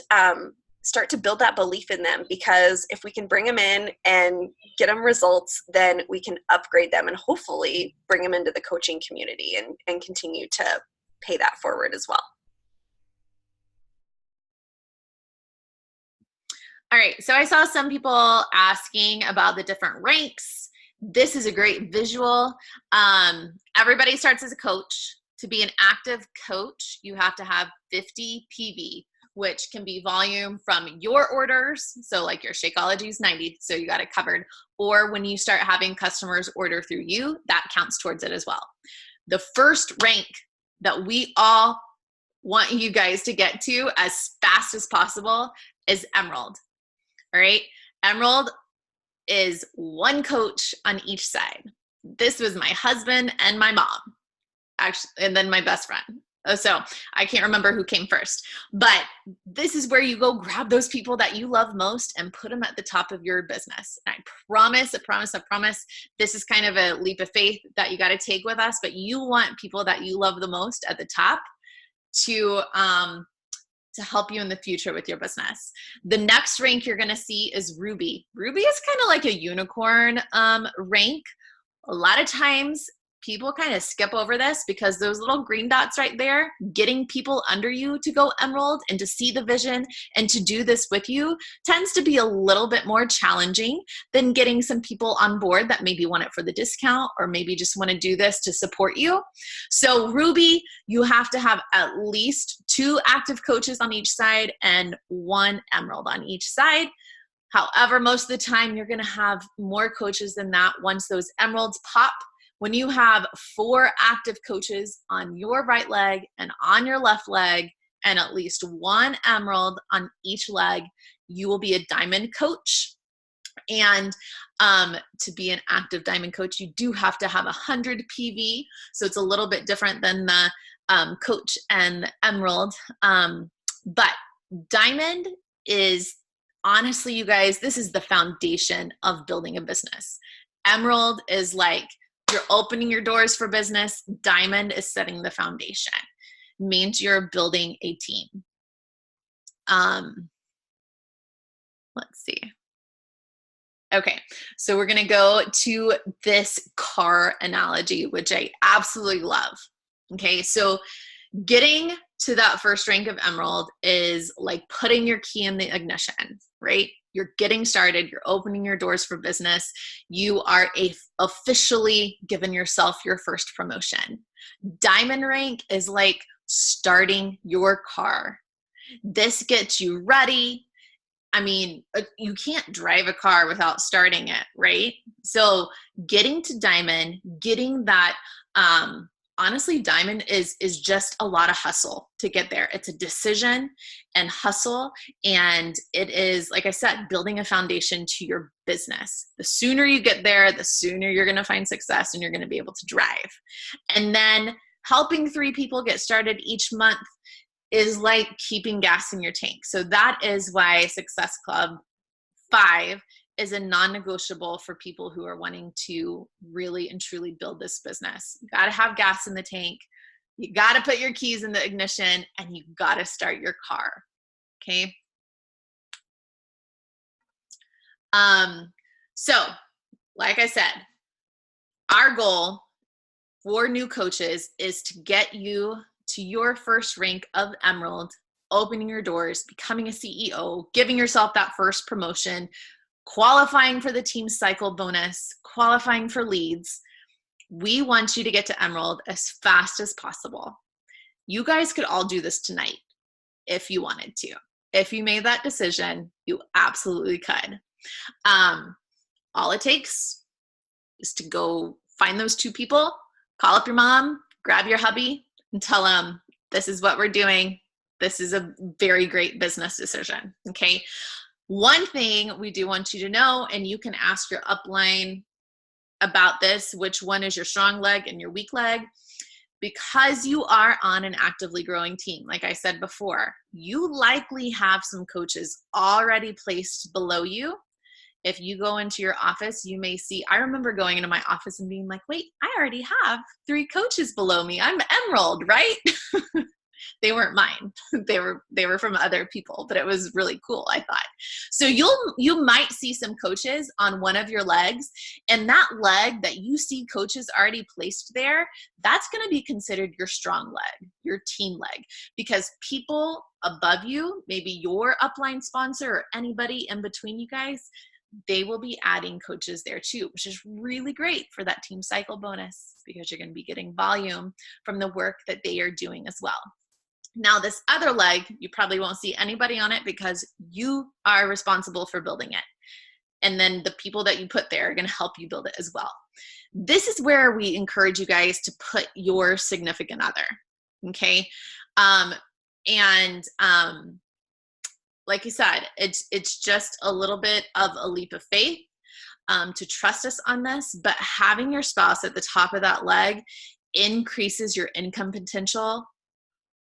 Speaker 2: start to build that belief in them. Because if we can bring them in and get them results, then we can upgrade them and hopefully bring them into the coaching community and continue to pay that forward as well.
Speaker 1: All right, so I saw some people asking about the different ranks. This is a great visual. Everybody starts as a coach. To be an active coach, you have to have 50 PV, which can be volume from your orders. So like your Shakeology is 90, so you got it covered. Or when you start having customers order through you, that counts towards it as well. The first rank that we all want you guys to get to as fast as possible is Emerald. All right, Emerald is one coach on each side. This was my husband and my mom, actually, and then my best friend. So I can't remember who came first, but this is where you go grab those people that you love most and put them at the top of your business. And I promise, this is kind of a leap of faith that you got to take with us, but you want people that you love the most at the top to help you in the future with your business. The next rank you're going to see is Ruby. Ruby is kind of like a unicorn rank. A lot of times people kind of skip over this because those little green dots right there, getting people under you to go Emerald and to see the vision and to do this with you tends to be a little bit more challenging than getting some people on board that maybe want it for the discount or maybe just want to do this to support you. So Ruby, you have to have at least 2 active coaches on each side and 1 Emerald on each side. However, most of the time you're going to have more coaches than that once those Emeralds pop. When you have 4 active coaches on your right leg and on your left leg and at least 1 Emerald on each leg, you will be a Diamond coach. And to be an active Diamond coach, you do have to have 100 PV. So it's a little bit different than the coach and Emerald. But Diamond is, honestly, you guys, this is the foundation of building a business. Emerald is like, you're opening your doors for business. Diamond is setting the foundation. It means you're building a team. Let's see. Okay, so we're gonna go to this car analogy, which I absolutely love. Okay, so getting to that first rank of Emerald is like putting your key in the ignition, right? You're getting started, you're opening your doors for business. You are officially given yourself your first promotion. Diamond rank is like starting your car. This gets you ready. I mean, you can't drive a car without starting it, right? So getting to Diamond, getting that, honestly, Diamond is just a lot of hustle to get there. It's a decision and hustle. And it is, like I said, building a foundation to your business. The sooner you get there, the sooner you're going to find success and you're going to be able to drive. And then helping 3 people get started each month is like keeping gas in your tank. So that is why Success Club 5 is a non-negotiable for people who are wanting to really and truly build this business. You got to have gas in the tank. You got to put your keys in the ignition and you got to start your car. Okay. So like I said, our goal for new coaches is to get you to your first rank of Emerald, opening your doors, becoming a CEO, giving yourself that first promotion, qualifying for the team cycle bonus, qualifying for leads. We want you to get to Emerald as fast as possible. You guys could all do this tonight if you wanted to. If you made that decision, you absolutely could. All it takes is to go find those 2 people, call up your mom, grab your hubby, and tell them, this is what we're doing. This is a very great business decision, okay? One thing we do want you to know, and you can ask your upline about this, which one is your strong leg and your weak leg, because you are on an actively growing team. Like I said before, you likely have some coaches already placed below you. If you go into your office, you may see, I remember going into my office and being like, wait, I already have 3 coaches below me. I'm Emerald, right? They weren't mine. They were from other people, but it was really cool, I thought. So you might see some coaches on one of your legs, and that leg that you see coaches already placed there, that's going to be considered your strong leg, your team leg, because people above you, maybe your upline sponsor or anybody in between you guys, they will be adding coaches there too, which is really great for that team cycle bonus because you're going to be getting volume from the work that they are doing as well. Now, this other leg, you probably won't see anybody on it because you are responsible for building it. And then the people that you put there are going to help you build it as well. This is where we encourage you guys to put your significant other. Okay. Like you said, it's just a little bit of a leap of faith to trust us on this, but having your spouse at the top of that leg increases your income potential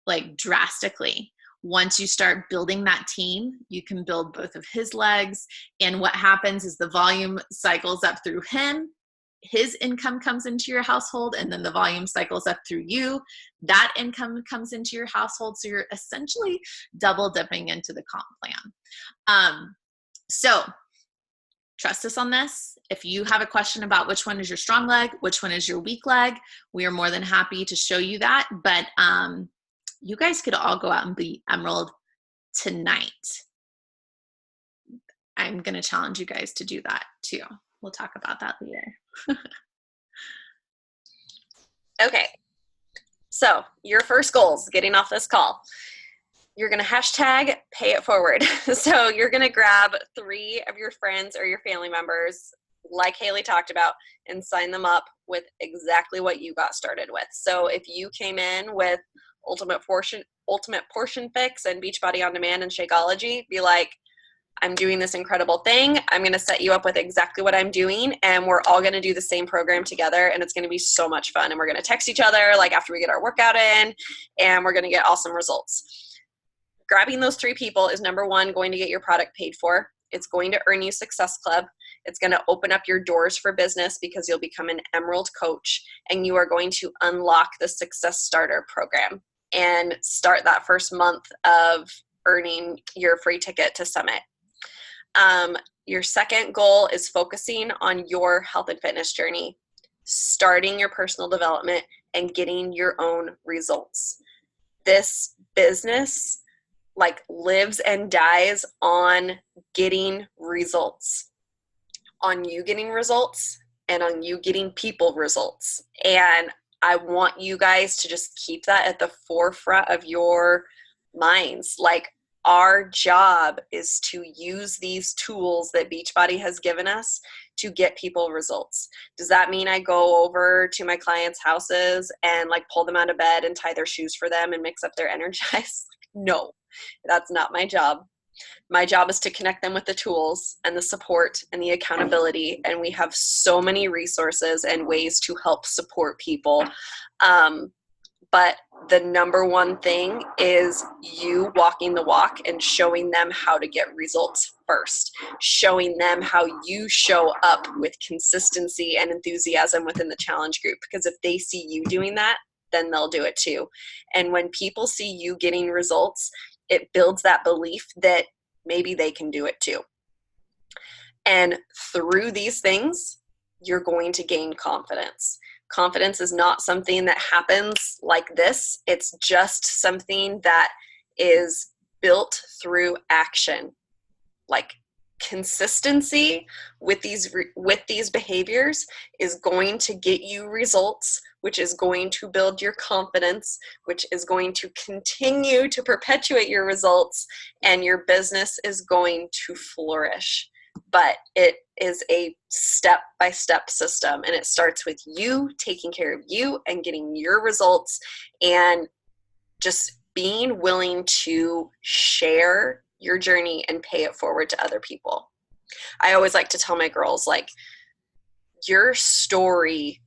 Speaker 1: like drastically. Once you start building that team, you can build both of his legs. And what happens is the volume cycles up through him. His income comes into your household, and then the volume cycles up through you. That income comes into your household. So you're essentially double dipping into the comp plan. So trust us on this. If you have a question about which one is your strong leg, which one is your weak leg, we are more than happy to show you that. But you guys could all go out and be Emerald tonight. I'm going to challenge you guys to do that too. We'll talk about that later.
Speaker 2: Okay. So your first goals, getting off this call. You're going to hashtag pay it forward. So you're going to grab 3 of your friends or your family members, like Haley talked about, and sign them up with exactly what you got started with. So if you came in with Ultimate Portion Fix and Beachbody On Demand and Shakeology, be like, I'm doing this incredible thing. I'm going to set you up with exactly what I'm doing, and we're all going to do the same program together, and it's going to be so much fun. And we're going to text each other like after we get our workout in, and we're going to get awesome results. Grabbing those 3 people is, number 1, going to get your product paid for. It's going to earn you Success Club. It's going to open up your doors for business because you'll become an Emerald coach, and you are going to unlock the Success Starter program and start that first month of earning your free ticket to Summit. Your second goal is focusing on your health and fitness journey, starting your personal development, and getting your own results. This business lives and dies on getting results, on you getting results, and on you getting people results. And I want you guys to just keep that at the forefront of your minds. Our job is to use these tools that Beachbody has given us to get people results. Does that mean I go over to my clients' houses and pull them out of bed and tie their shoes for them and mix up their Energize? No, that's not my job. My job is to connect them with the tools and the support and the accountability. And we have so many resources and ways to help support people. But the number one thing is you walking the walk and showing them how to get results first, showing them how you show up with consistency and enthusiasm within the challenge group. Because if they see you doing that, then they'll do it too. And when people see you getting results, it builds that belief that maybe they can do it too. And through these things, you're going to gain confidence. Confidence is not something that happens like this. It's just something that is built through action. Consistency with these behaviors is going to get you results, which is going to build your confidence, which is going to continue to perpetuate your results, and your business is going to flourish. But it is a step-by-step system, and it starts with you taking care of you and getting your results, and just being willing to share your journey and pay it forward to other people. I always like to tell my girls, your story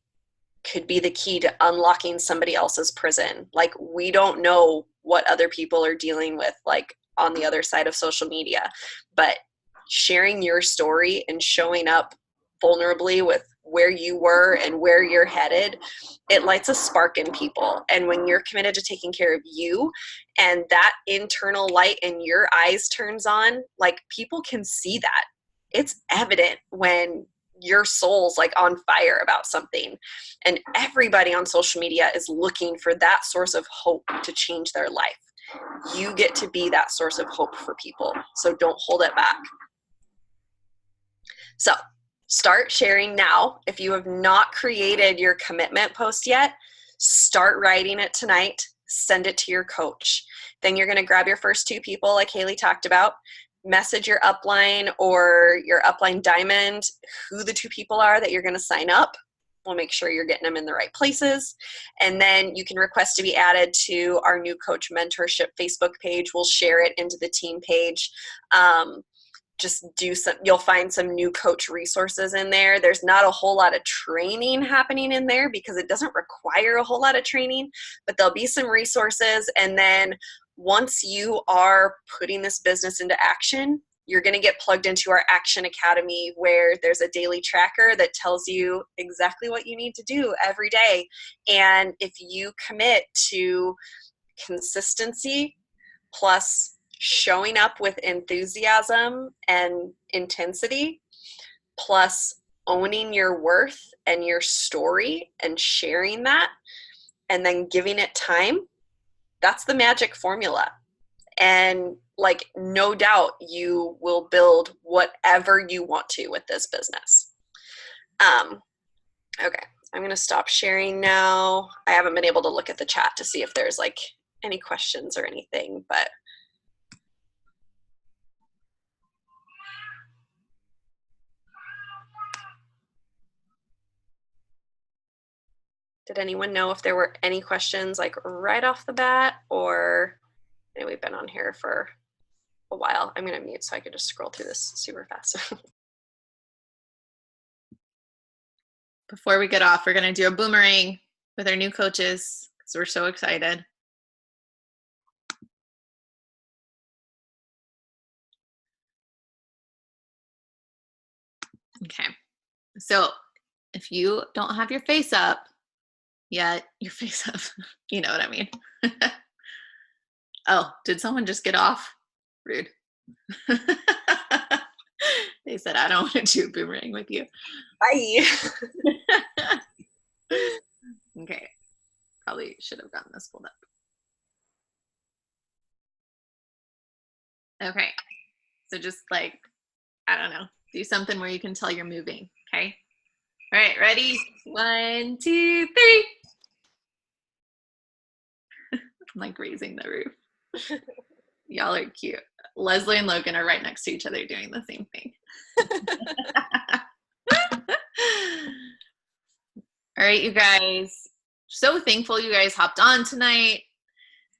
Speaker 2: could be the key to unlocking somebody else's prison. We don't know what other people are dealing with, on the other side of social media, but sharing your story and showing up vulnerably with where you were and where you're headed, it lights a spark in people. And when you're committed to taking care of you and that internal light in your eyes turns on, people can see that. It's evident when your soul's on fire about something, and everybody on social media is looking for that source of hope to change their life. You get to be that source of hope for people, so don't hold it back. So start sharing now. If you have not created your commitment post yet, start writing it tonight. Send it to your coach. Then you're going to grab your first 2 people like Haley talked about, message your upline or your upline diamond who the 2 people are that you're going to sign up. We'll make sure you're getting them in the right places. And then you can request to be added to our new coach mentorship Facebook page. We'll share it into the team page. You'll find some new coach resources in there. There's not a whole lot of training happening in there because it doesn't require a whole lot of training, but there'll be some resources. And then once you are putting this business into action, you're going to get plugged into our Action Academy, where there's a daily tracker that tells you exactly what you need to do every day. And if you commit to consistency plus showing up with enthusiasm and intensity, plus owning your worth and your story and sharing that and then giving it time, that's the magic formula. And like, no doubt you will build whatever you want to with this business. Okay, I'm going to stop sharing now. I haven't been able to look at the chat to see if there's like any questions or anything, but did anyone know if there were any questions like right off the bat, or we've been on here for a while. I'm going to mute so I can just scroll through this super fast.
Speaker 1: Before we get off, we're going to do a boomerang with our new coaches because we're so excited. Okay, so if you don't have your face up yet, your face up, you know what I mean. Oh, did someone just get off? Rude. They said, I don't want to do a boomerang with you.
Speaker 2: Bye.
Speaker 1: Okay, probably should have gotten this pulled up. Okay, so just like, I don't know, do something where you can tell you're moving, okay? All right, ready? 1, 2, 3. I'm like raising the roof. Y'all are cute. Leslie and Logan are right next to each other doing the same thing. All right, you guys. So thankful you guys hopped on tonight.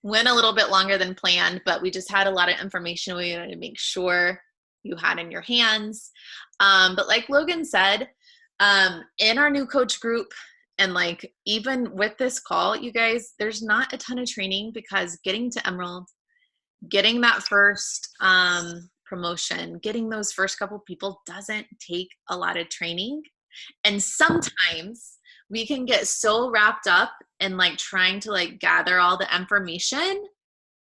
Speaker 1: Went a little bit longer than planned, but we just had a lot of information we wanted to make sure you had in your hands. But like Logan said, in our new coach group, and like even with this call, you guys, there's not a ton of training because getting to Emerald, getting that first promotion, getting those first couple people doesn't take a lot of training. And sometimes we can get so wrapped up in like trying to like gather all the information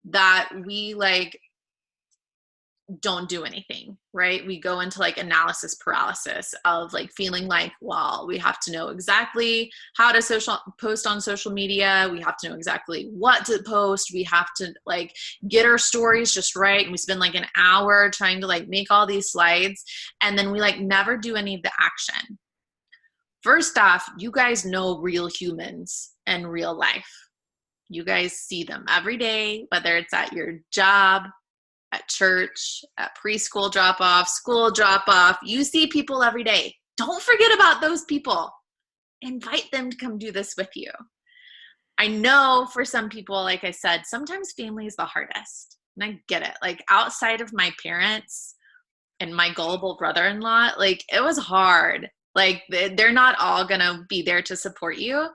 Speaker 1: that we like don't do anything, right? We go into like analysis paralysis of like feeling like, well, we have to know exactly how to post on social media. We have to know exactly what to post. We have to like get our stories just right. And we spend like an hour trying to like make all these slides. And then we like never do any of the action. First off, you guys know real humans in real life. You guys see them every day, whether it's at your job, at church, at preschool drop-off, school drop-off. You see people every day. Don't forget about those people. Invite them to come do this with you. I know for some people, like I said, sometimes family is the hardest. And I get it. Like outside of my parents and my gullible brother-in-law, like it was hard. Like they're not all gonna be there to support you,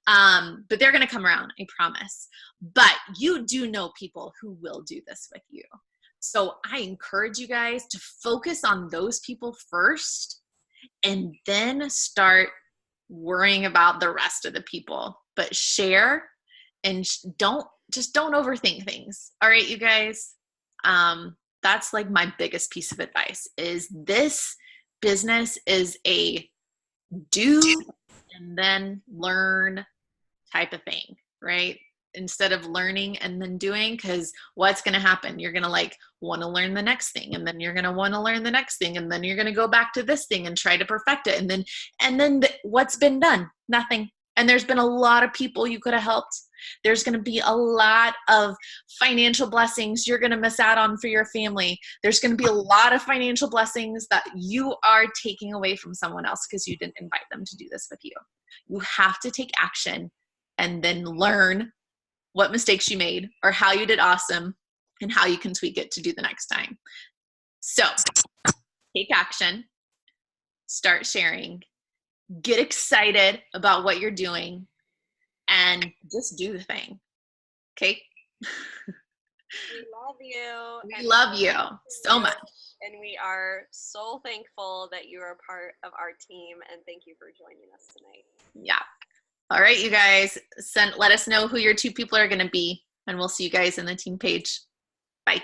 Speaker 1: but they're gonna come around, I promise. But you do know people who will do this with you. So I encourage you guys to focus on those people first and then start worrying about the rest of the people. But share and don't overthink things. All right, you guys? That's like my biggest piece of advice is this business is a do and then learn type of thing, right? Instead of learning and then doing, because what's going to happen? You're going to like want to learn the next thing, and then you're going to want to learn the next thing, and then you're going to go back to this thing and try to perfect it. And then what's been done? Nothing. And there's been a lot of people you could have helped. There's going to be a lot of financial blessings you're going to miss out on for your family. There's going to be a lot of financial blessings that you are taking away from someone else because you didn't invite them to do this with you. You have to take action and then learn what mistakes you made or how you did awesome and how you can tweak it to do the next time. So take action, start sharing, get excited about what you're doing, and just do the thing. Okay?
Speaker 2: We love you.
Speaker 1: We love you so much.
Speaker 2: And we are so thankful that you are part of our team, and thank you for joining us tonight.
Speaker 1: Yeah. All right, you guys, let us know who your 2 people are going to be, and we'll see you guys in the team page. Bye.